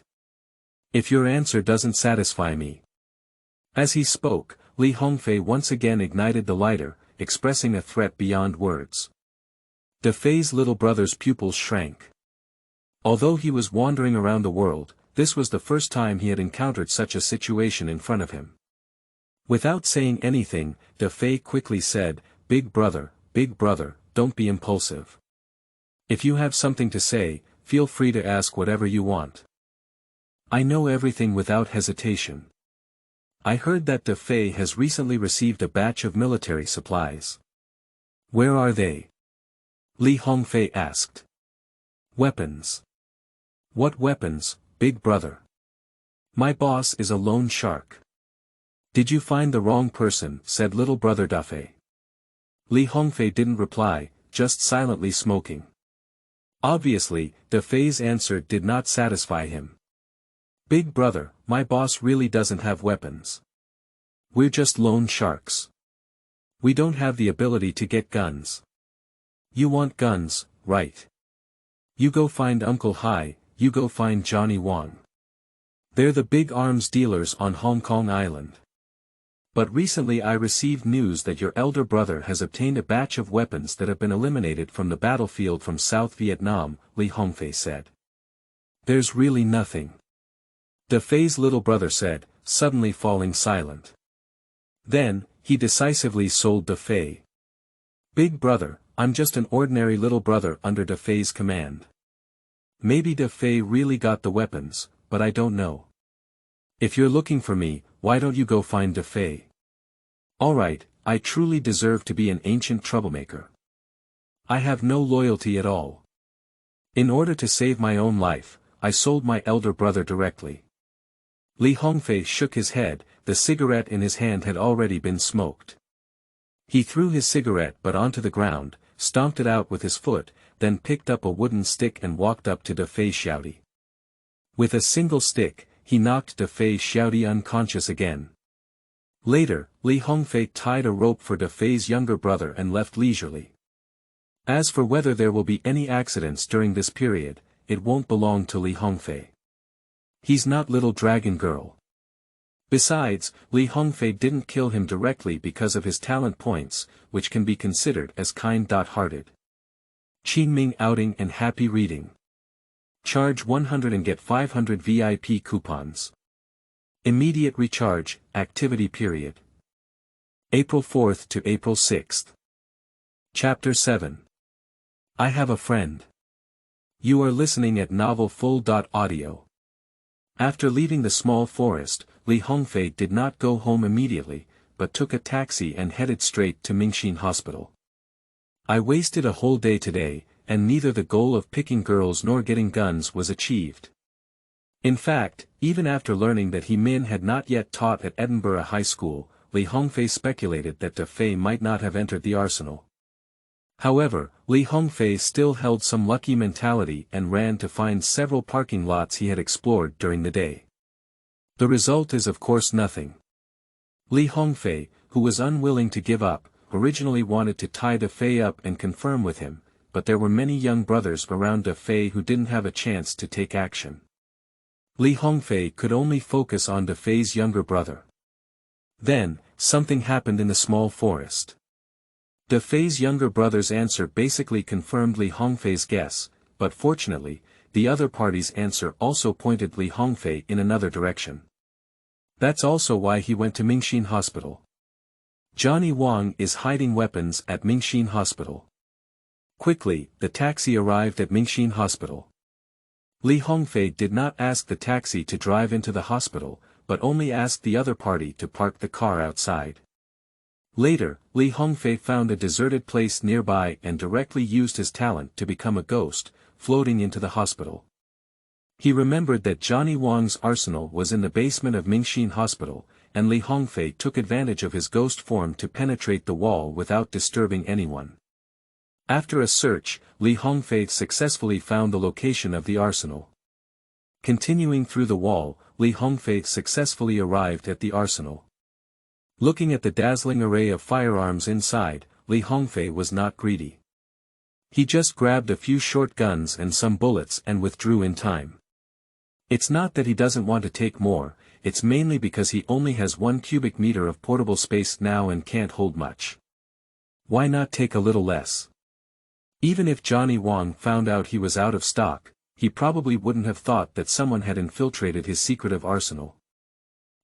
If your answer doesn't satisfy me. As he spoke, Li Hongfei once again ignited the lighter, expressing a threat beyond words. Fei's little brother's pupils shrank. Although he was wandering around the world, this was the first time he had encountered such a situation in front of him. Without saying anything, Fei quickly said, Big brother, don't be impulsive. If you have something to say, feel free to ask whatever you want. I know everything without hesitation. I heard that Fei has recently received a batch of military supplies. Where are they? Li Hongfei asked. Weapons. What weapons, big brother? My boss is a loan shark. Did you find the wrong person, said little brother Fei. Li Hongfei didn't reply, just silently smoking. Obviously, Fei's answer did not satisfy him. Big brother, my boss really doesn't have weapons. We're just loan sharks. We don't have the ability to get guns. You want guns, right? You go find Uncle Hai, you go find Johnny Wang. They're the big arms dealers on Hong Kong Island. But recently I received news that your elder brother has obtained a batch of weapons that have been eliminated from the battlefield from South Vietnam, Li Hongfei said. There's really nothing. Fei's little brother said, suddenly falling silent. Then, he decisively sold Fei. Big brother, I'm just an ordinary little brother under Fei's command. Maybe Fei really got the weapons, but I don't know. If you're looking for me, why don't you go find Fei? Alright, I truly deserve to be an ancient troublemaker. I have no loyalty at all. In order to save my own life, I sold my elder brother directly. Li Hongfei shook his head, the cigarette in his hand had already been smoked. He threw his cigarette butt onto the ground, stomped it out with his foot, then picked up a wooden stick and walked up to Fei Xiaodi. With a single stick, he knocked Fei Xiaodi unconscious again. Later, Li Hongfei tied a rope for Fei's younger brother and left leisurely. As for whether there will be any accidents during this period, it won't belong to Li Hongfei. He's not little dragon girl. Besides, Li Hongfei didn't kill him directly because of his talent points, which can be considered as kind-hearted. Qingming outing and happy reading. Charge 100 and get 500 VIP coupons. Immediate recharge, activity period. April 4th to April 6th. Chapter 7. I have a friend. You are listening at novel full.audio. After leaving the small forest, Li Hongfei did not go home immediately, but took a taxi and headed straight to Mingxin Hospital. I wasted a whole day today, and neither the goal of picking girls nor getting guns was achieved. In fact, even after learning that He Min had not yet taught at Edinburgh High School, Li Hongfei speculated that De Fei might not have entered the arsenal. However, Li Hongfei still held some lucky mentality and ran to find several parking lots he had explored during the day. The result is of course nothing. Li Hongfei, who was unwilling to give up, originally wanted to tie De Fei up and confirm with him, but there were many young brothers around De Fei who didn't have a chance to take action. Li Hongfei could only focus on De Fei's younger brother. Then, something happened in the small forest. De Fei's younger brother's answer basically confirmed Li Hongfei's guess, but fortunately, the other party's answer also pointed Li Hongfei in another direction. That's also why he went to Mingxin Hospital. Johnny Wang is hiding weapons at Mingxin Hospital. Quickly, the taxi arrived at Mingxin Hospital. Li Hongfei did not ask the taxi to drive into the hospital, but only asked the other party to park the car outside. Later, Li Hongfei found a deserted place nearby and directly used his talent to become a ghost, floating into the hospital. He remembered that Johnny Wang's arsenal was in the basement of Mingxin Hospital, and Li Hongfei took advantage of his ghost form to penetrate the wall without disturbing anyone. After a search, Li Hongfei successfully found the location of the arsenal. Continuing through the wall, Li Hongfei successfully arrived at the arsenal. Looking at the dazzling array of firearms inside, Li Hongfei was not greedy. He just grabbed a few short guns and some bullets and withdrew in time. It's not that he doesn't want to take more, it's mainly because he only has 1 cubic meter of portable space now and can't hold much. Why not take a little less? Even if Johnny Wang found out he was out of stock, he probably wouldn't have thought that someone had infiltrated his secretive arsenal.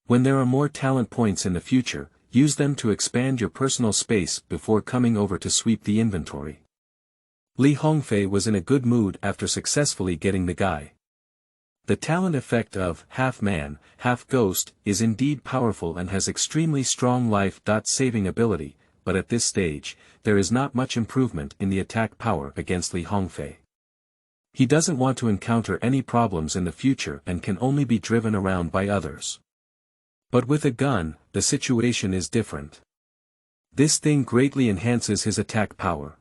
When there are more talent points in the future, use them to expand your personal space before coming over to sweep the inventory. Li Hongfei was in a good mood after successfully getting the guy. The talent effect of half man, half ghost is indeed powerful and has extremely strong life-saving ability, but at this stage, there is not much improvement in the attack power against Li Hongfei. He doesn't want to encounter any problems in the future and can only be driven around by others. But with a gun, the situation is different. This thing greatly enhances his attack power.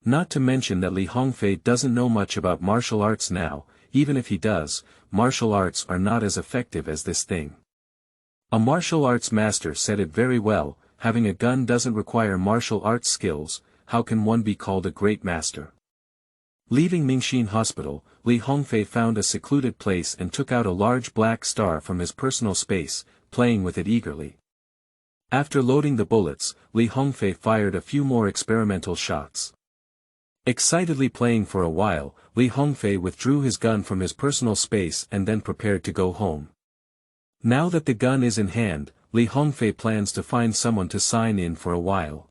Not to mention that Li Hongfei doesn't know much about martial arts now, even if he does, martial arts are not as effective as this thing. A martial arts master said it very well, having a gun doesn't require martial arts skills, how can one be called a great master? Leaving Mingxin Hospital, Li Hongfei found a secluded place and took out a large black star from his personal space, playing with it eagerly. After loading the bullets, Li Hongfei fired a few more experimental shots. Excitedly playing for a while, Li Hongfei withdrew his gun from his personal space and then prepared to go home. Now that the gun is in hand, Li Hongfei plans to find someone to sign in for a while.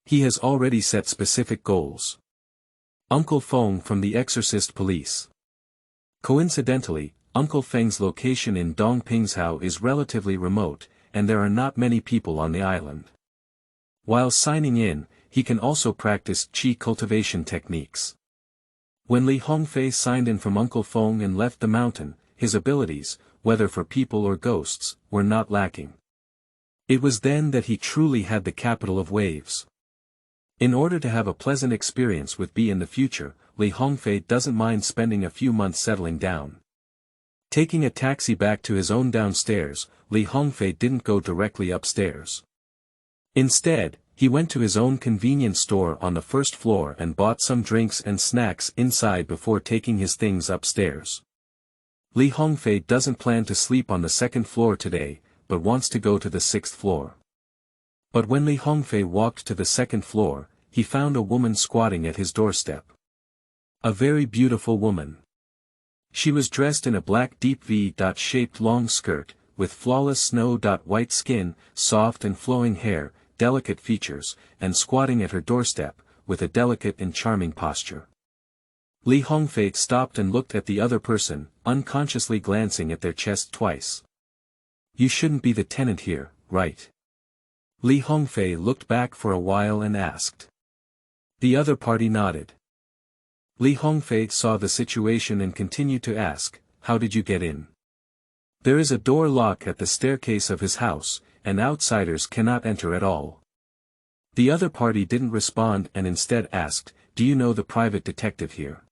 He has already set specific goals. Uncle Feng from the Exorcist Police. Coincidentally, Uncle Feng's location in Dongpingzhou is relatively remote, and there are not many people on the island. While signing in, he can also practice qi cultivation techniques. When Li Hongfei signed in from Uncle Feng and left the mountain, his abilities, whether for people or ghosts, were not lacking. It was then that he truly had the capital of waves. In order to have a pleasant experience with B in the future, Li Hongfei doesn't mind spending a few months settling down. Taking a taxi back to his own downstairs, Li Hongfei didn't go directly upstairs. Instead, He went to his own convenience store on the first floor and bought some drinks and snacks inside before taking his things upstairs. Li Hongfei doesn't plan to sleep on the second floor today, but wants to go to the sixth floor. But when Li Hongfei walked to the second floor, he found a woman squatting at his doorstep. A very beautiful woman. She was dressed in a black deep V-shaped long skirt, with flawless snow-white skin, soft and flowing hair, delicate features, and squatting at her doorstep, with a delicate and charming posture. Li Hongfei stopped and looked at the other person, unconsciously glancing at their chest twice. "You shouldn't be the tenant here, right?" Li Hongfei looked back for a while and asked. The other party nodded. Li Hongfei saw the situation and continued to ask, "How did you get in?" "There is a door lock at the staircase of his house, and outsiders cannot enter at all." The other party didn't respond and instead asked, "Do you know the private detective here?"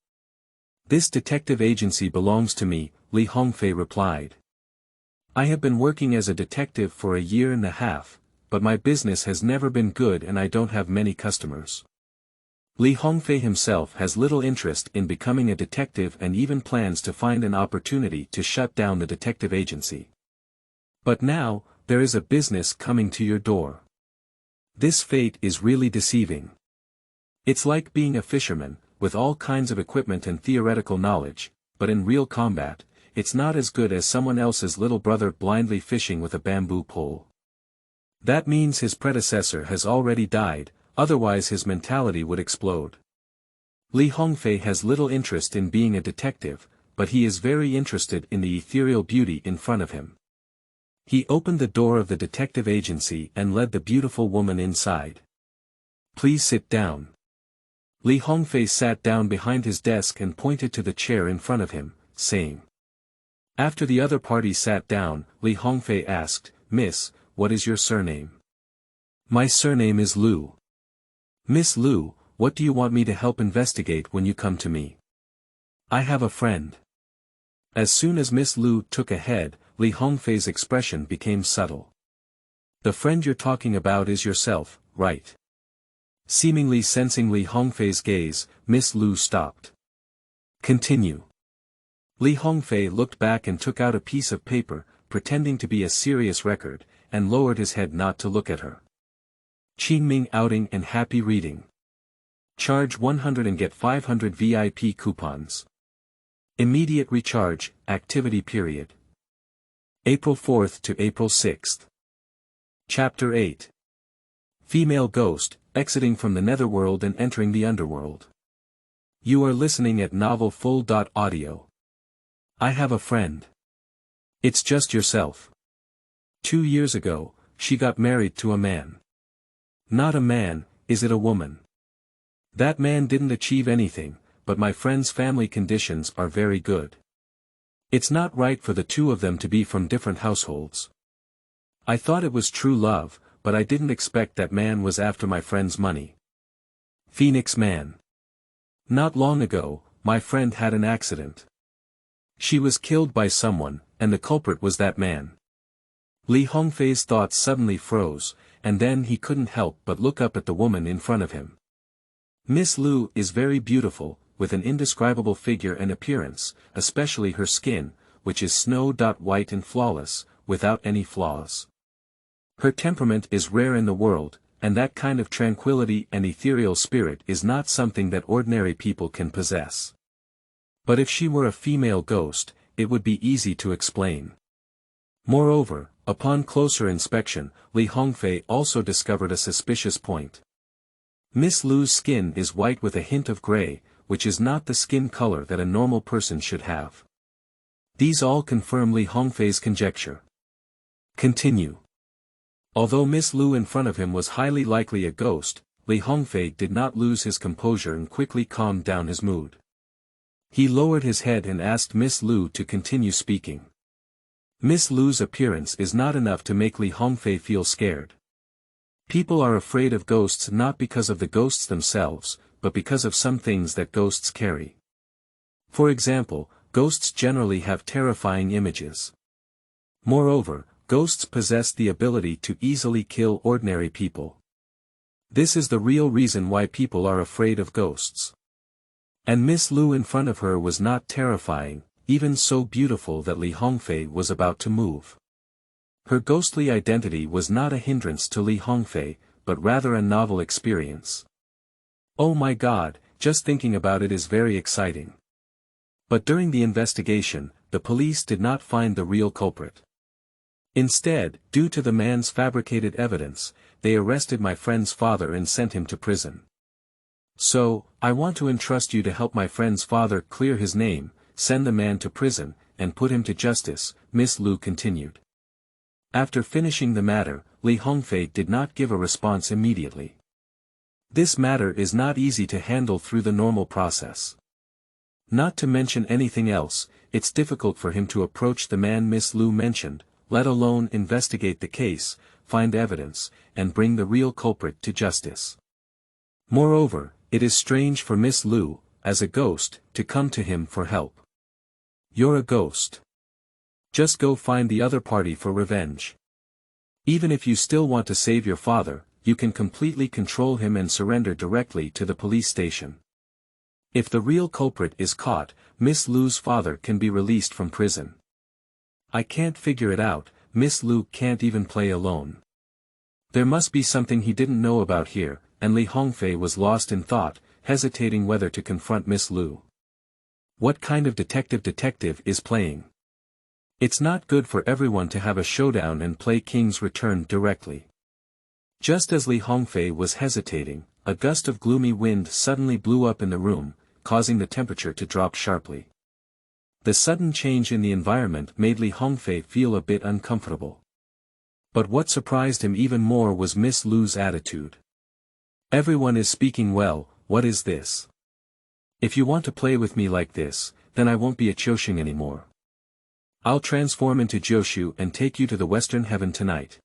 "This detective agency belongs to me," Li Hongfei replied. "I have been working as a detective for a year and a half, but my business has never been good and I don't have many customers." Li Hongfei himself has little interest in becoming a detective and even plans to find an opportunity to shut down the detective agency. But now, there is a business coming to your door. This fate is really deceiving. It's like being a fisherman, with all kinds of equipment and theoretical knowledge, but in real combat, it's not as good as someone else's little brother blindly fishing with a bamboo pole. That means his predecessor has already died, otherwise his mentality would explode. Li Hongfei has little interest in being a detective, but he is very interested in the ethereal beauty in front of him. He opened the door of the detective agency and led the beautiful woman inside. "Please sit down." Li Hongfei sat down behind his desk and pointed to the chair in front of him, saying. After the other party sat down, Li Hongfei asked, "Miss, what is your surname?" "My surname is Liu." "Miss Liu, what do you want me to help investigate when you come to me?" "I have a friend." As soon as Miss Liu took a head, Li Hongfei's expression became subtle. "The friend you're talking about is yourself, right?" Seemingly sensing Li Hongfei's gaze, Miss Liu stopped. "Continue." Li Hongfei looked back and took out a piece of paper, pretending to be a serious record, and lowered his head not to look at her. "Qingming outing and happy reading. Charge 100 and get 500 VIP coupons. Immediate recharge, activity period. April 4th to April 6th. Chapter 8. Female Ghost, exiting from the Netherworld and entering the Underworld. You are listening at novelfull.audio. I have a friend. It's just yourself. 2 years ago, she got married to a man. Not a man, is it a woman? That man didn't achieve anything, but my friend's family conditions are very good. It's not right for the two of them to be from different households. I thought it was true love, but I didn't expect that man was after my friend's money. Phoenix Man. Not long ago, my friend had an accident. She was killed by someone, and the culprit was that man. Li Hongfei's thoughts suddenly froze, and then he couldn't help but look up at the woman in front of him. Miss Liu is very beautiful, with an indescribable figure and appearance, especially her skin, which is snow-white and flawless, without any flaws. Her temperament is rare in the world, and that kind of tranquility and ethereal spirit is not something that ordinary people can possess. But if she were a female ghost, it would be easy to explain. Moreover, upon closer inspection, Li Hongfei also discovered a suspicious point. Miss Liu's skin is white with a hint of gray, which is not the skin color that a normal person should have. These all confirm Li Hongfei's conjecture. Continue. Although Miss Liu in front of him was highly likely a ghost, Li Hongfei did not lose his composure and quickly calmed down his mood. He lowered his head and asked Miss Liu to continue speaking. Miss Liu's appearance is not enough to make Li Hongfei feel scared. People are afraid of ghosts not because of the ghosts themselves, but because of some things that ghosts carry. For example, ghosts generally have terrifying images. Moreover, ghosts possess the ability to easily kill ordinary people. This is the real reason why people are afraid of ghosts. And Miss Lu in front of her was not terrifying, even so beautiful that Li Hongfei was about to move. Her ghostly identity was not a hindrance to Li Hongfei, but rather a novel experience. Oh my God, just thinking about it is very exciting. But during the investigation, the police did not find the real culprit. Instead, due to the man's fabricated evidence, they arrested my friend's father and sent him to prison. So, I want to entrust you to help my friend's father clear his name, send the man to prison, and put him to justice, Miss Lu continued. After finishing the matter, Li Hongfei did not give a response immediately. This matter is not easy to handle through the normal process. Not to mention anything else, it's difficult for him to approach the man Miss Lu mentioned, let alone investigate the case, find evidence, and bring the real culprit to justice. Moreover, it is strange for Miss Lu, as a ghost, to come to him for help. You're a ghost. Just go find the other party for revenge. Even if you still want to save your father, you can completely control him and surrender directly to the police station. If the real culprit is caught, Miss Lu's father can be released from prison. I can't figure it out, Miss Lu can't even play alone. There must be something he didn't know about here, and Li Hongfei was lost in thought, hesitating whether to confront Miss Lu. What kind of detective is playing? It's not good for everyone to have a showdown and play King's Return directly. Just as Li Hongfei was hesitating, a gust of gloomy wind suddenly blew up in the room, causing the temperature to drop sharply. The sudden change in the environment made Li Hongfei feel a bit uncomfortable. But what surprised him even more was Miss Lu's attitude. Everyone is speaking well, what is this? If you want to play with me like this, then I won't be a Qiu Sheng anymore. I'll transform into Jiushu and take you to the Western Heaven tonight.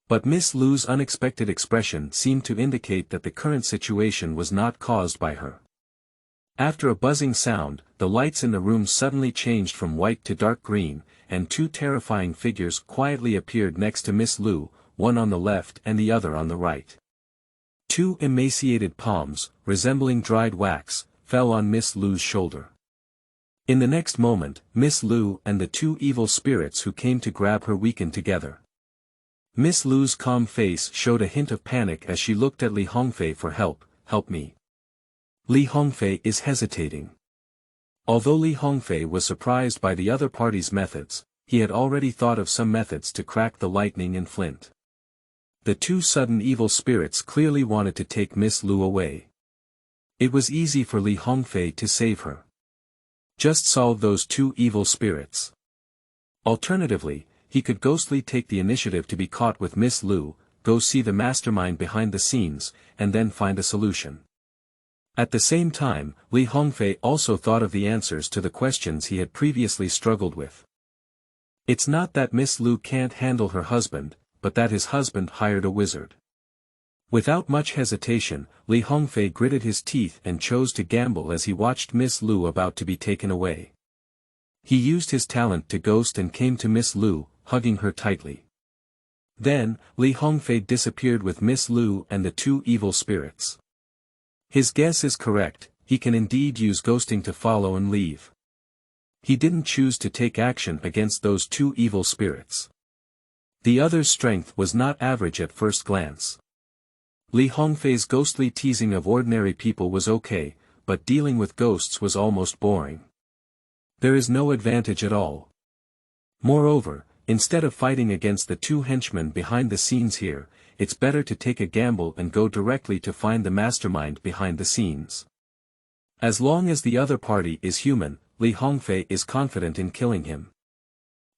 But Miss Lu's unexpected expression seemed to indicate that the current situation was not caused by her. After a buzzing sound, the lights in the room suddenly changed from white to dark green, and two terrifying figures quietly appeared next to Miss Lu, one on the left and the other on the right. Two emaciated palms, resembling dried wax, fell on Miss Lu's shoulder. In the next moment, Miss Lu and the two evil spirits who came to grab her weakened together. Miss Lu's calm face showed a hint of panic as she looked at Li Hongfei for help. Help me. Li Hongfei is hesitating. Although Li Hongfei was surprised by the other party's methods, he had already thought of some methods to crack the lightning in flint. The two sudden evil spirits clearly wanted to take Miss Lu away. It was easy for Li Hongfei to save her. Just solve those two evil spirits. Alternatively, he could ghostly take the initiative to be caught with Miss Lu, go see the mastermind behind the scenes, and then find a solution. At the same time, Li Hongfei also thought of the answers to the questions he had previously struggled with. It's not that Miss Lu can't handle her husband, but that his husband hired a wizard. Without much hesitation, Li Hongfei gritted his teeth and chose to gamble as he watched Miss Lu about to be taken away. He used his talent to ghost and came to Miss Lu, hugging her tightly. Then, Li Hongfei disappeared with Miss Lu and the two evil spirits. His guess is correct, he can indeed use ghosting to follow and leave. He didn't choose to take action against those two evil spirits. The other's strength was not average at first glance. Li Hongfei's ghostly teasing of ordinary people was okay, but dealing with ghosts was almost boring. There is no advantage at all. Moreover, instead of fighting against the two henchmen behind the scenes here, it's better to take a gamble and go directly to find the mastermind behind the scenes. As long as the other party is human, Li Hongfei is confident in killing him.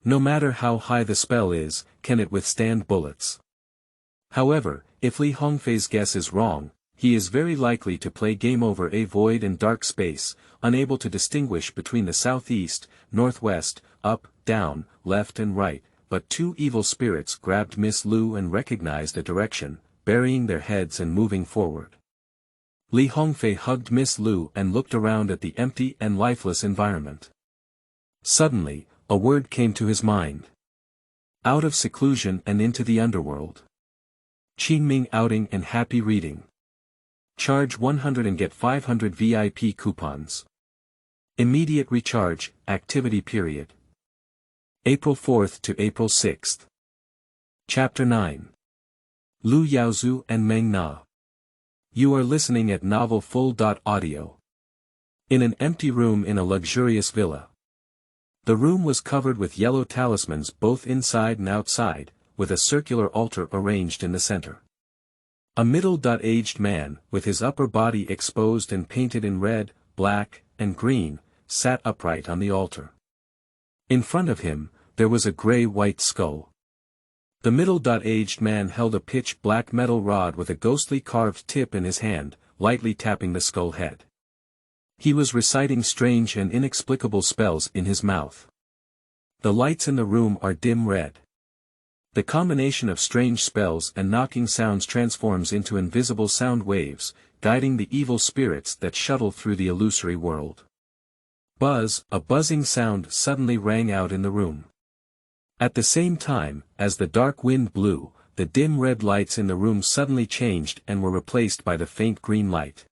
No matter how high the spell is, can it withstand bullets? However, if Li Hongfei's guess is wrong, he is very likely to play game over a void and dark space, unable to distinguish between the southeast, northwest, up, down, left and right, but two evil spirits grabbed Miss Lu and recognized a direction, burying their heads and moving forward. Li Hongfei hugged Miss Lu and looked around at the empty and lifeless environment. Suddenly, a word came to his mind. Out of seclusion and into the underworld. Qingming outing and happy reading. Charge 100 and get 500 VIP coupons. Immediate recharge, activity period. April 4th to April 6th. Chapter 9. Liu Yaozu and Meng Na. You are listening at Novel Full.audio. In an empty room in a luxurious villa. The room was covered with yellow talismans both inside and outside, with a circular altar arranged in the center. A middle-aged man, with his upper body exposed and painted in red, black, and green, sat upright on the altar. In front of him, there was a gray-white skull. The middle-aged man held a pitch-black metal rod with a ghostly carved tip in his hand, lightly tapping the skull head. He was reciting strange and inexplicable spells in his mouth. The lights in the room are dim red. The combination of strange spells and knocking sounds transforms into invisible sound waves, guiding the evil spirits that shuttle through the illusory world. Buzz, a buzzing sound suddenly rang out in the room. At the same time, as the dark wind blew, the dim red lights in the room suddenly changed and were replaced by the faint green light.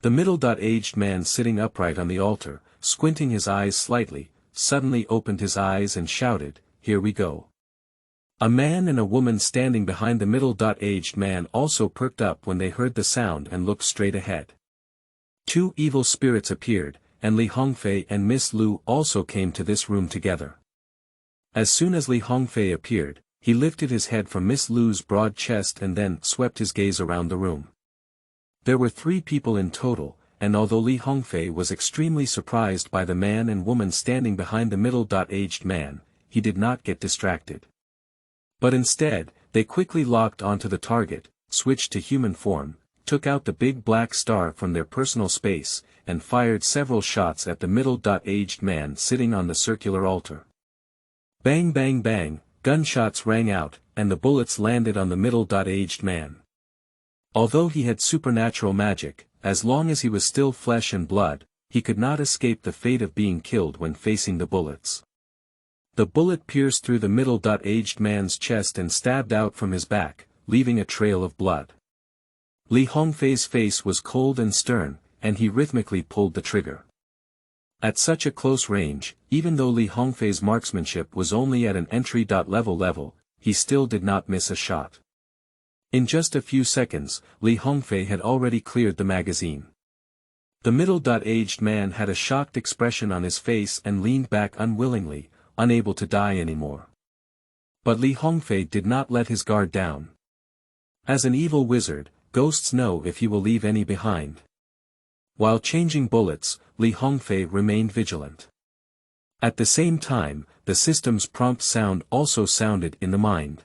The middle-aged man sitting upright on the altar, squinting his eyes slightly, suddenly opened his eyes and shouted, "Here we go." A man and a woman standing behind the middle-aged man also perked up when they heard the sound and looked straight ahead. Two evil spirits appeared, and Li Hongfei and Miss Liu also came to this room together. As soon as Li Hongfei appeared, he lifted his head from Miss Liu's broad chest and then swept his gaze around the room. There were 3 people in total, and although Li Hongfei was extremely surprised by the man and woman standing behind the middle-aged man, he did not get distracted. But instead, they quickly locked onto the target, switched to human form, took out the big black star from their personal space, and fired several shots at the middle-aged man sitting on the circular altar. Bang bang bang, gunshots rang out, and the bullets landed on the middle-aged man. Although he had supernatural magic, as long as he was still flesh and blood, he could not escape the fate of being killed when facing the bullets. The bullet pierced through the middle-aged man's chest and stabbed out from his back, leaving a trail of blood. Li Hongfei's face was cold and stern, and he rhythmically pulled the trigger. At such a close range, even though Li Hongfei's marksmanship was only at an entry-level, he still did not miss a shot. In just a few seconds, Li Hongfei had already cleared the magazine. The middle-aged man had a shocked expression on his face and leaned back unwillingly, unable to die anymore. But Li Hongfei did not let his guard down. As an evil wizard, ghosts know if he will leave any behind. While changing bullets, Li Hongfei remained vigilant. At the same time, the system's prompt sound also sounded in the mind.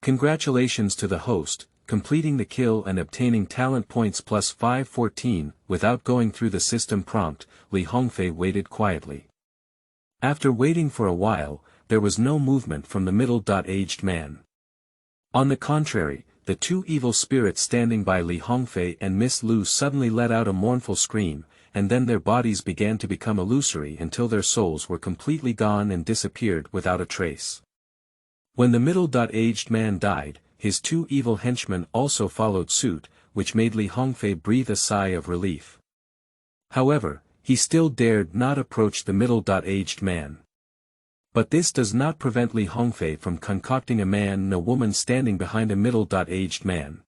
Congratulations to the host, completing the kill and obtaining talent points plus 514, without going through the system prompt, Li Hongfei waited quietly. After waiting for a while, there was no movement from the middle-aged man. On the contrary, the 2 evil spirits standing by Li Hongfei and Miss Liu suddenly let out a mournful scream, and then their bodies began to become illusory until their souls were completely gone and disappeared without a trace. When the middle-aged man died, his 2 evil henchmen also followed suit, which made Li Hongfei breathe a sigh of relief. However, he still dared not approach the middle-aged man. But this does not prevent Li Hongfei from concocting a man and a woman standing behind a middle-aged man.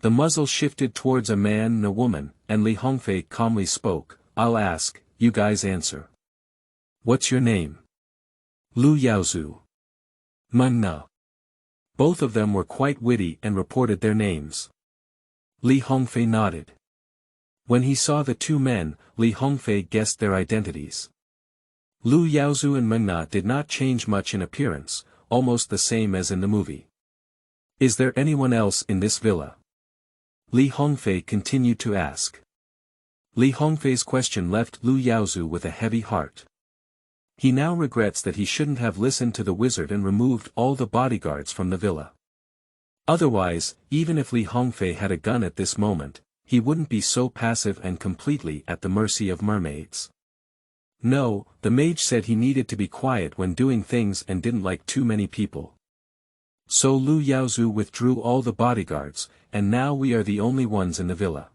The muzzle shifted towards a man and a woman, and Li Hongfei calmly spoke, "I'll ask, you guys answer. What's your name?" "Liu Yaozu." "Meng Na." Both of them were quite witty and reported their names. Li Hongfei nodded. When he saw the 2 men, Li Hongfei guessed their identities. Liu Yaozu and Meng Na did not change much in appearance, almost the same as in the movie. "Is there anyone else in this villa?" Li Hongfei continued to ask. Li Hongfei's question left Liu Yaozu with a heavy heart. He now regrets that he shouldn't have listened to the wizard and removed all the bodyguards from the villa. Otherwise, even if Li Hongfei had a gun at this moment, he wouldn't be so passive and completely at the mercy of mermaids. No, the mage said he needed to be quiet when doing things and didn't like too many people. So Liu Yaozu withdrew all the bodyguards, and now we are the only ones in the villa.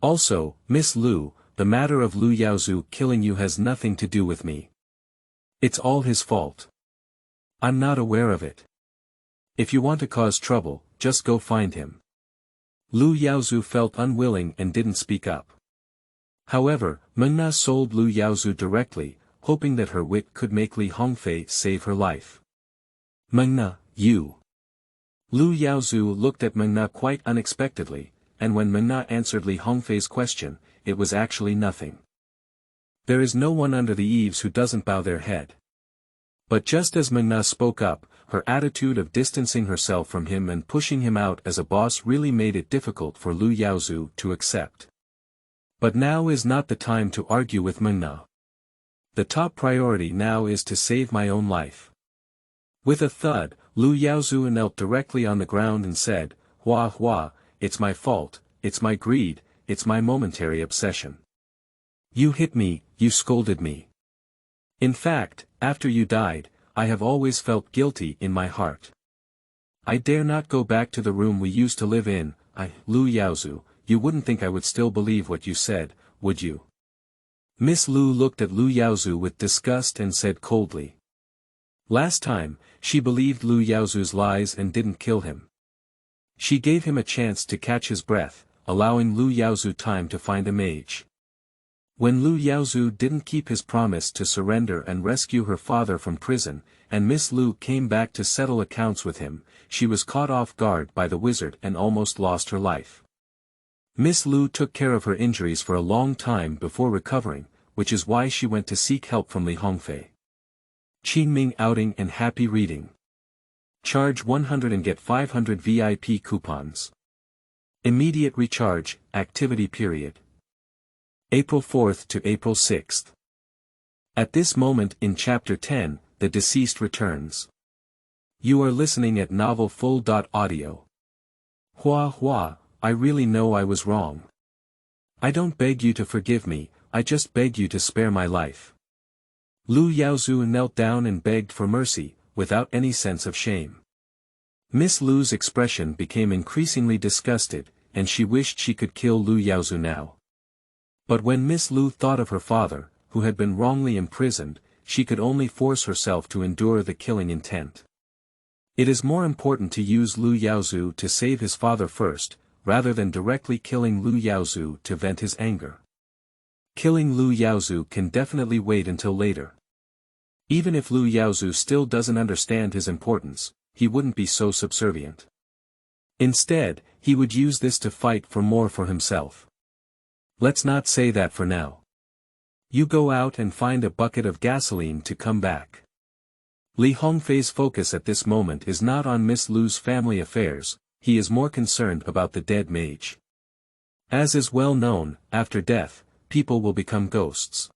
Also, Miss Liu, the matter of Liu Yaozu killing you has nothing to do with me. It's all his fault. I'm not aware of it. If you want to cause trouble, just go find him. Liu Yaozu felt unwilling and didn't speak up. However, Meng sold Liu Yaozu directly, hoping that her wit could make Li Hongfei save her life. Meng, you. Liu Yaozu looked at Meng quite unexpectedly, and when Meng answered Li Hongfei's question, it was actually nothing. There is no one under the eaves who doesn't bow their head. But just as Meng spoke up, her attitude of distancing herself from him and pushing him out as a boss really made it difficult for Liu Yaozu to accept. But now is not the time to argue with Meng. The top priority now is to save my own life. With a thud, Liu Yaozu knelt directly on the ground and said, "Hua hua, it's my fault, it's my greed, it's my momentary obsession. You hit me, you scolded me. In fact, after you died, I have always felt guilty in my heart. I dare not go back to the room we used to live in. Liu Yaozu, you wouldn't think I would still believe what you said, would you?" Miss Liu looked at Liu Yaozu with disgust and said coldly. Last time, she believed Liu Yaozu's lies and didn't kill him. She gave him a chance to catch his breath, allowing Liu Yaozu time to find a mage. When Liu Yaozu didn't keep his promise to surrender and rescue her father from prison, and Miss Liu came back to settle accounts with him, she was caught off guard by the wizard and almost lost her life. Miss Liu took care of her injuries for a long time before recovering, which is why she went to seek help from Li Hongfei. Qingming outing and happy reading. Charge 100 and get 500 VIP coupons. Immediate recharge, activity period. April 4th to April 6th. At this moment in Chapter 10, the deceased returns. You are listening at novelfull.audio. Hua hua, I really know I was wrong. I don't beg you to forgive me, I just beg you to spare my life. Liu Yaozu knelt down and begged for mercy, without any sense of shame. Miss Liu's expression became increasingly disgusted, and she wished she could kill Liu Yaozu now. But when Miss Liu thought of her father, who had been wrongly imprisoned, she could only force herself to endure the killing intent. It is more important to use Liu Yaozu to save his father first, rather than directly killing Liu Yaozu to vent his anger. Killing Liu Yaozu can definitely wait until later. Even if Liu Yaozu still doesn't understand his importance, he wouldn't be so subservient. Instead, he would use this to fight for more for himself. Let's not say that for now. You go out and find a bucket of gasoline to come back. Li Hongfei's focus at this moment is not on Miss Liu's family affairs, he is more concerned about the dead mage. As is well known, after death, people will become ghosts.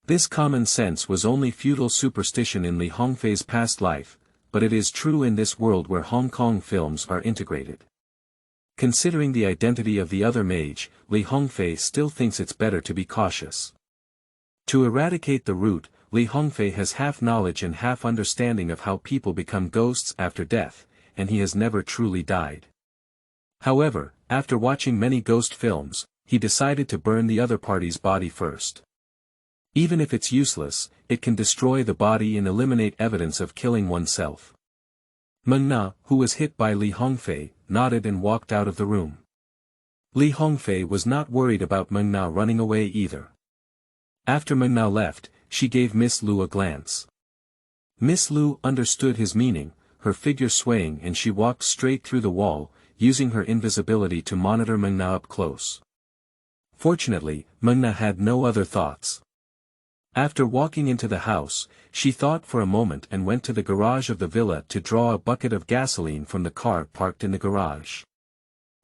This common sense was only feudal superstition in Li Hongfei's past life, but it is true in this world where Hong Kong films are integrated. Considering the identity of the other mage, Li Hongfei still thinks it's better to be cautious. To eradicate the root, Li Hongfei has half knowledge and half understanding of how people become ghosts after death, and he has never truly died. However, after watching many ghost films, he decided to burn the other party's body first. Even if it's useless, it can destroy the body and eliminate evidence of killing oneself. Meng Na, who was hit by Li Hongfei, nodded and walked out of the room. Li Hongfei was not worried about Meng Na running away either. After Meng Na left, she gave Miss Liu a glance. Miss Liu understood his meaning, her figure swaying, and she walked straight through the wall, using her invisibility to monitor Meng Na up close. Fortunately, Meng Na had no other thoughts. After walking into the house, she thought for a moment and went to the garage of the villa to draw a bucket of gasoline from the car parked in the garage.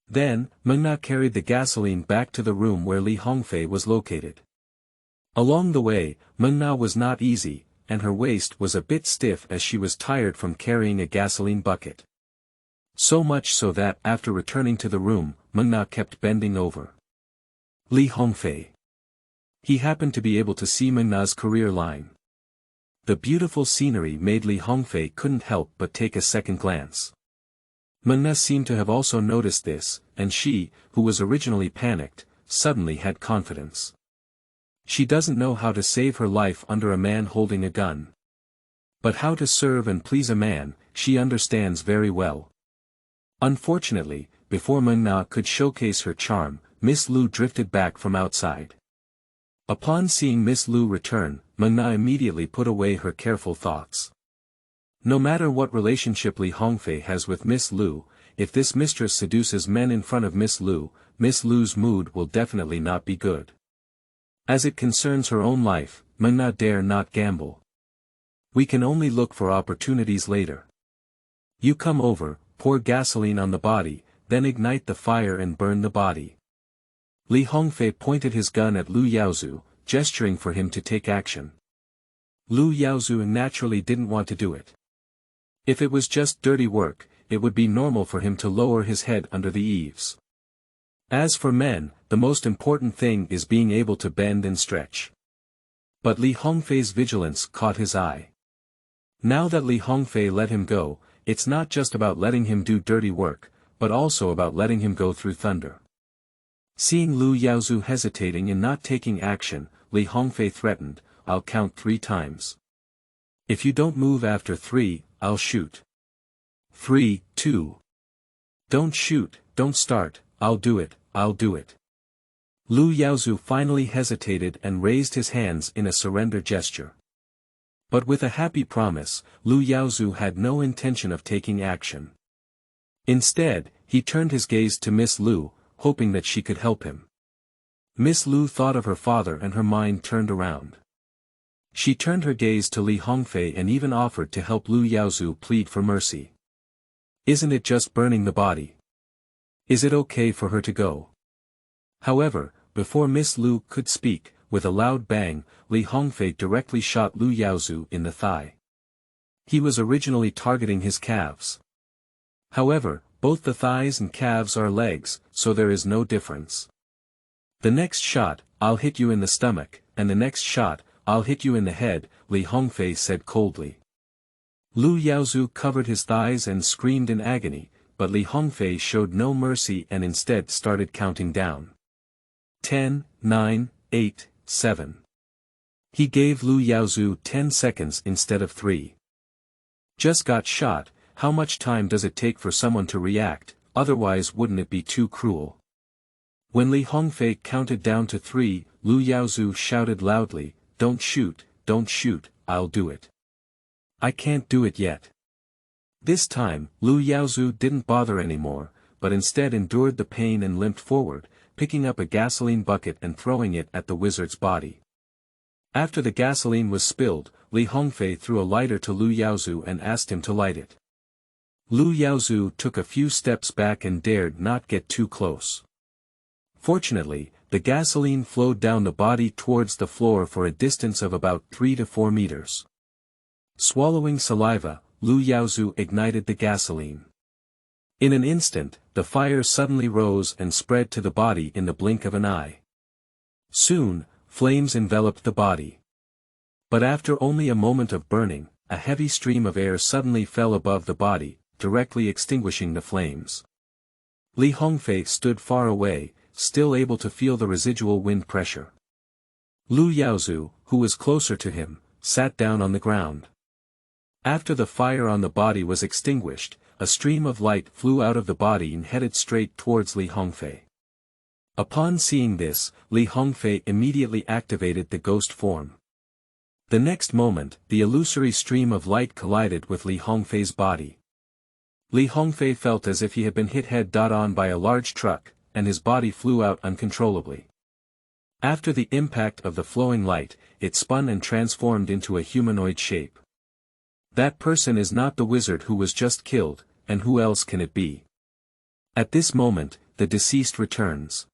Then, Meng Na carried the gasoline back to the room where Li Hongfei was located. Along the way, Meng Na was not easy, and her waist was a bit stiff as she was tired from carrying a gasoline bucket. So much so that after returning to the room, Meng Na kept bending over Li Hongfei. He happened to be able to see Meng Na's career line. The beautiful scenery made Li Hongfei couldn't help but take a second glance. Meng seemed to have also noticed this, and she, who was originally panicked, suddenly had confidence. She doesn't know how to save her life under a man holding a gun. But how to serve and please a man, she understands very well. Unfortunately, before Meng could showcase her charm, Miss Liu drifted back from outside. Upon seeing Miss Liu return, Meng immediately put away her careful thoughts. No matter what relationship Li Hongfei has with Miss Liu, if this mistress seduces men in front of Miss Liu's mood will definitely not be good. As it concerns her own life, Meng dare not gamble. We can only look for opportunities later. You come over, pour gasoline on the body, then ignite the fire and burn the body. Li Hongfei pointed his gun at Liu Yaozu, gesturing for him to take action. Liu Yaozu naturally didn't want to do it. If it was just dirty work, it would be normal for him to lower his head under the eaves. As for men, the most important thing is being able to bend and stretch. But Li Hongfei's vigilance caught his eye. Now that Li Hongfei let him go, it's not just about letting him do dirty work, but also about letting him go through thunder. Seeing Liu Yaozu hesitating and not taking action, Li Hongfei threatened, "I'll count 3 times. If you don't move after 3, I'll shoot. 3, 2. Don't shoot, don't start, I'll do it, I'll do it." Liu Yaozu finally hesitated and raised his hands in a surrender gesture. But with a happy promise, Liu Yaozu had no intention of taking action. Instead, he turned his gaze to Miss Liu, hoping that she could help him. Miss Liu thought of her father and her mind turned around. She turned her gaze to Li Hongfei and even offered to help Liu Yaozu plead for mercy. Isn't it just burning the body? Is it okay for her to go? However, before Miss Liu could speak, with a loud bang, Li Hongfei directly shot Liu Yaozu in the thigh. He was originally targeting his calves. However, both the thighs and calves are legs, so there is no difference. The next shot, "I'll hit you in the stomach," and the next shot, "I'll hit you in the head," Li Hongfei said coldly. Liu Yaozu covered his thighs and screamed in agony, but Li Hongfei showed no mercy and instead started counting down. 10, 9, 8, 7. He gave Liu Yaozu 10 seconds instead of 3. Just got shot, how much time does it take for someone to react, otherwise wouldn't it be too cruel? When Li Hongfei counted down to 3, Liu Yaozu shouted loudly, don't shoot, I'll do it. I can't do it yet." This time, Liu Yaozu didn't bother anymore, but instead endured the pain and limped forward, picking up a gasoline bucket and throwing it at the wizard's body. After the gasoline was spilled, Li Hongfei threw a lighter to Liu Yaozu and asked him to light it. Liu Yaozu took a few steps back and dared not get too close. Fortunately, the gasoline flowed down the body towards the floor for a distance of about 3 to 4 meters. Swallowing saliva, Liu Yaozu ignited the gasoline. In an instant, the fire suddenly rose and spread to the body in the blink of an eye. Soon, flames enveloped the body. But after only a moment of burning, a heavy stream of air suddenly fell above the body, directly extinguishing the flames. Li Hongfei stood far away, still able to feel the residual wind pressure. Liu Yaozu, who was closer to him, sat down on the ground. After the fire on the body was extinguished, a stream of light flew out of the body and headed straight towards Li Hongfei. Upon seeing this, Li Hongfei immediately activated the ghost form. The next moment, the illusory stream of light collided with Li Hongfei's body. Li Hongfei felt as if he had been hit head-on by a large truck, and his body flew out uncontrollably. After the impact of the flowing light, it spun and transformed into a humanoid shape. That person is not the wizard who was just killed, and who else can it be? At this moment, the deceased returns.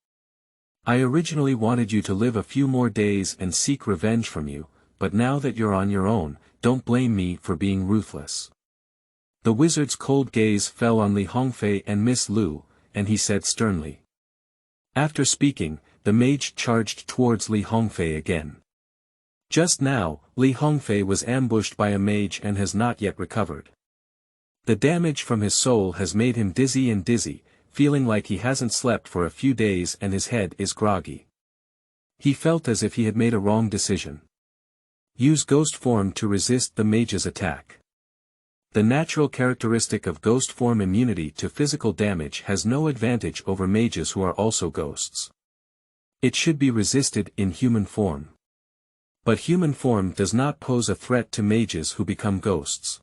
I originally wanted you to live a few more days and seek revenge from you, but now that you're on your own, don't blame me for being ruthless. The wizard's cold gaze fell on Li Hongfei and Miss Liu, and he said sternly. After speaking, the mage charged towards Li Hongfei again. Just now, Li Hongfei was ambushed by a mage and has not yet recovered. The damage from his soul has made him dizzy, feeling like he hasn't slept for a few days and his head is groggy. He felt as if he had made a wrong decision. Use ghost form to resist the mage's attack. The natural characteristic of ghost form immunity to physical damage has no advantage over mages who are also ghosts. It should be resisted in human form. But human form does not pose a threat to mages who become ghosts.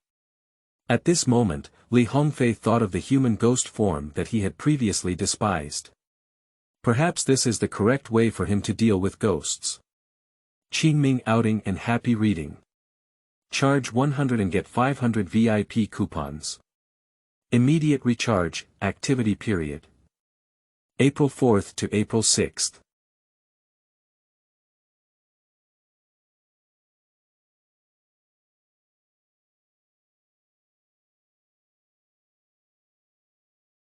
At this moment, Li Hongfei thought of the human ghost form that he had previously despised. Perhaps this is the correct way for him to deal with ghosts. Qingming outing and happy reading. Charge 100 and get 500 VIP coupons. Immediate recharge, activity period. April 4th to April 6th.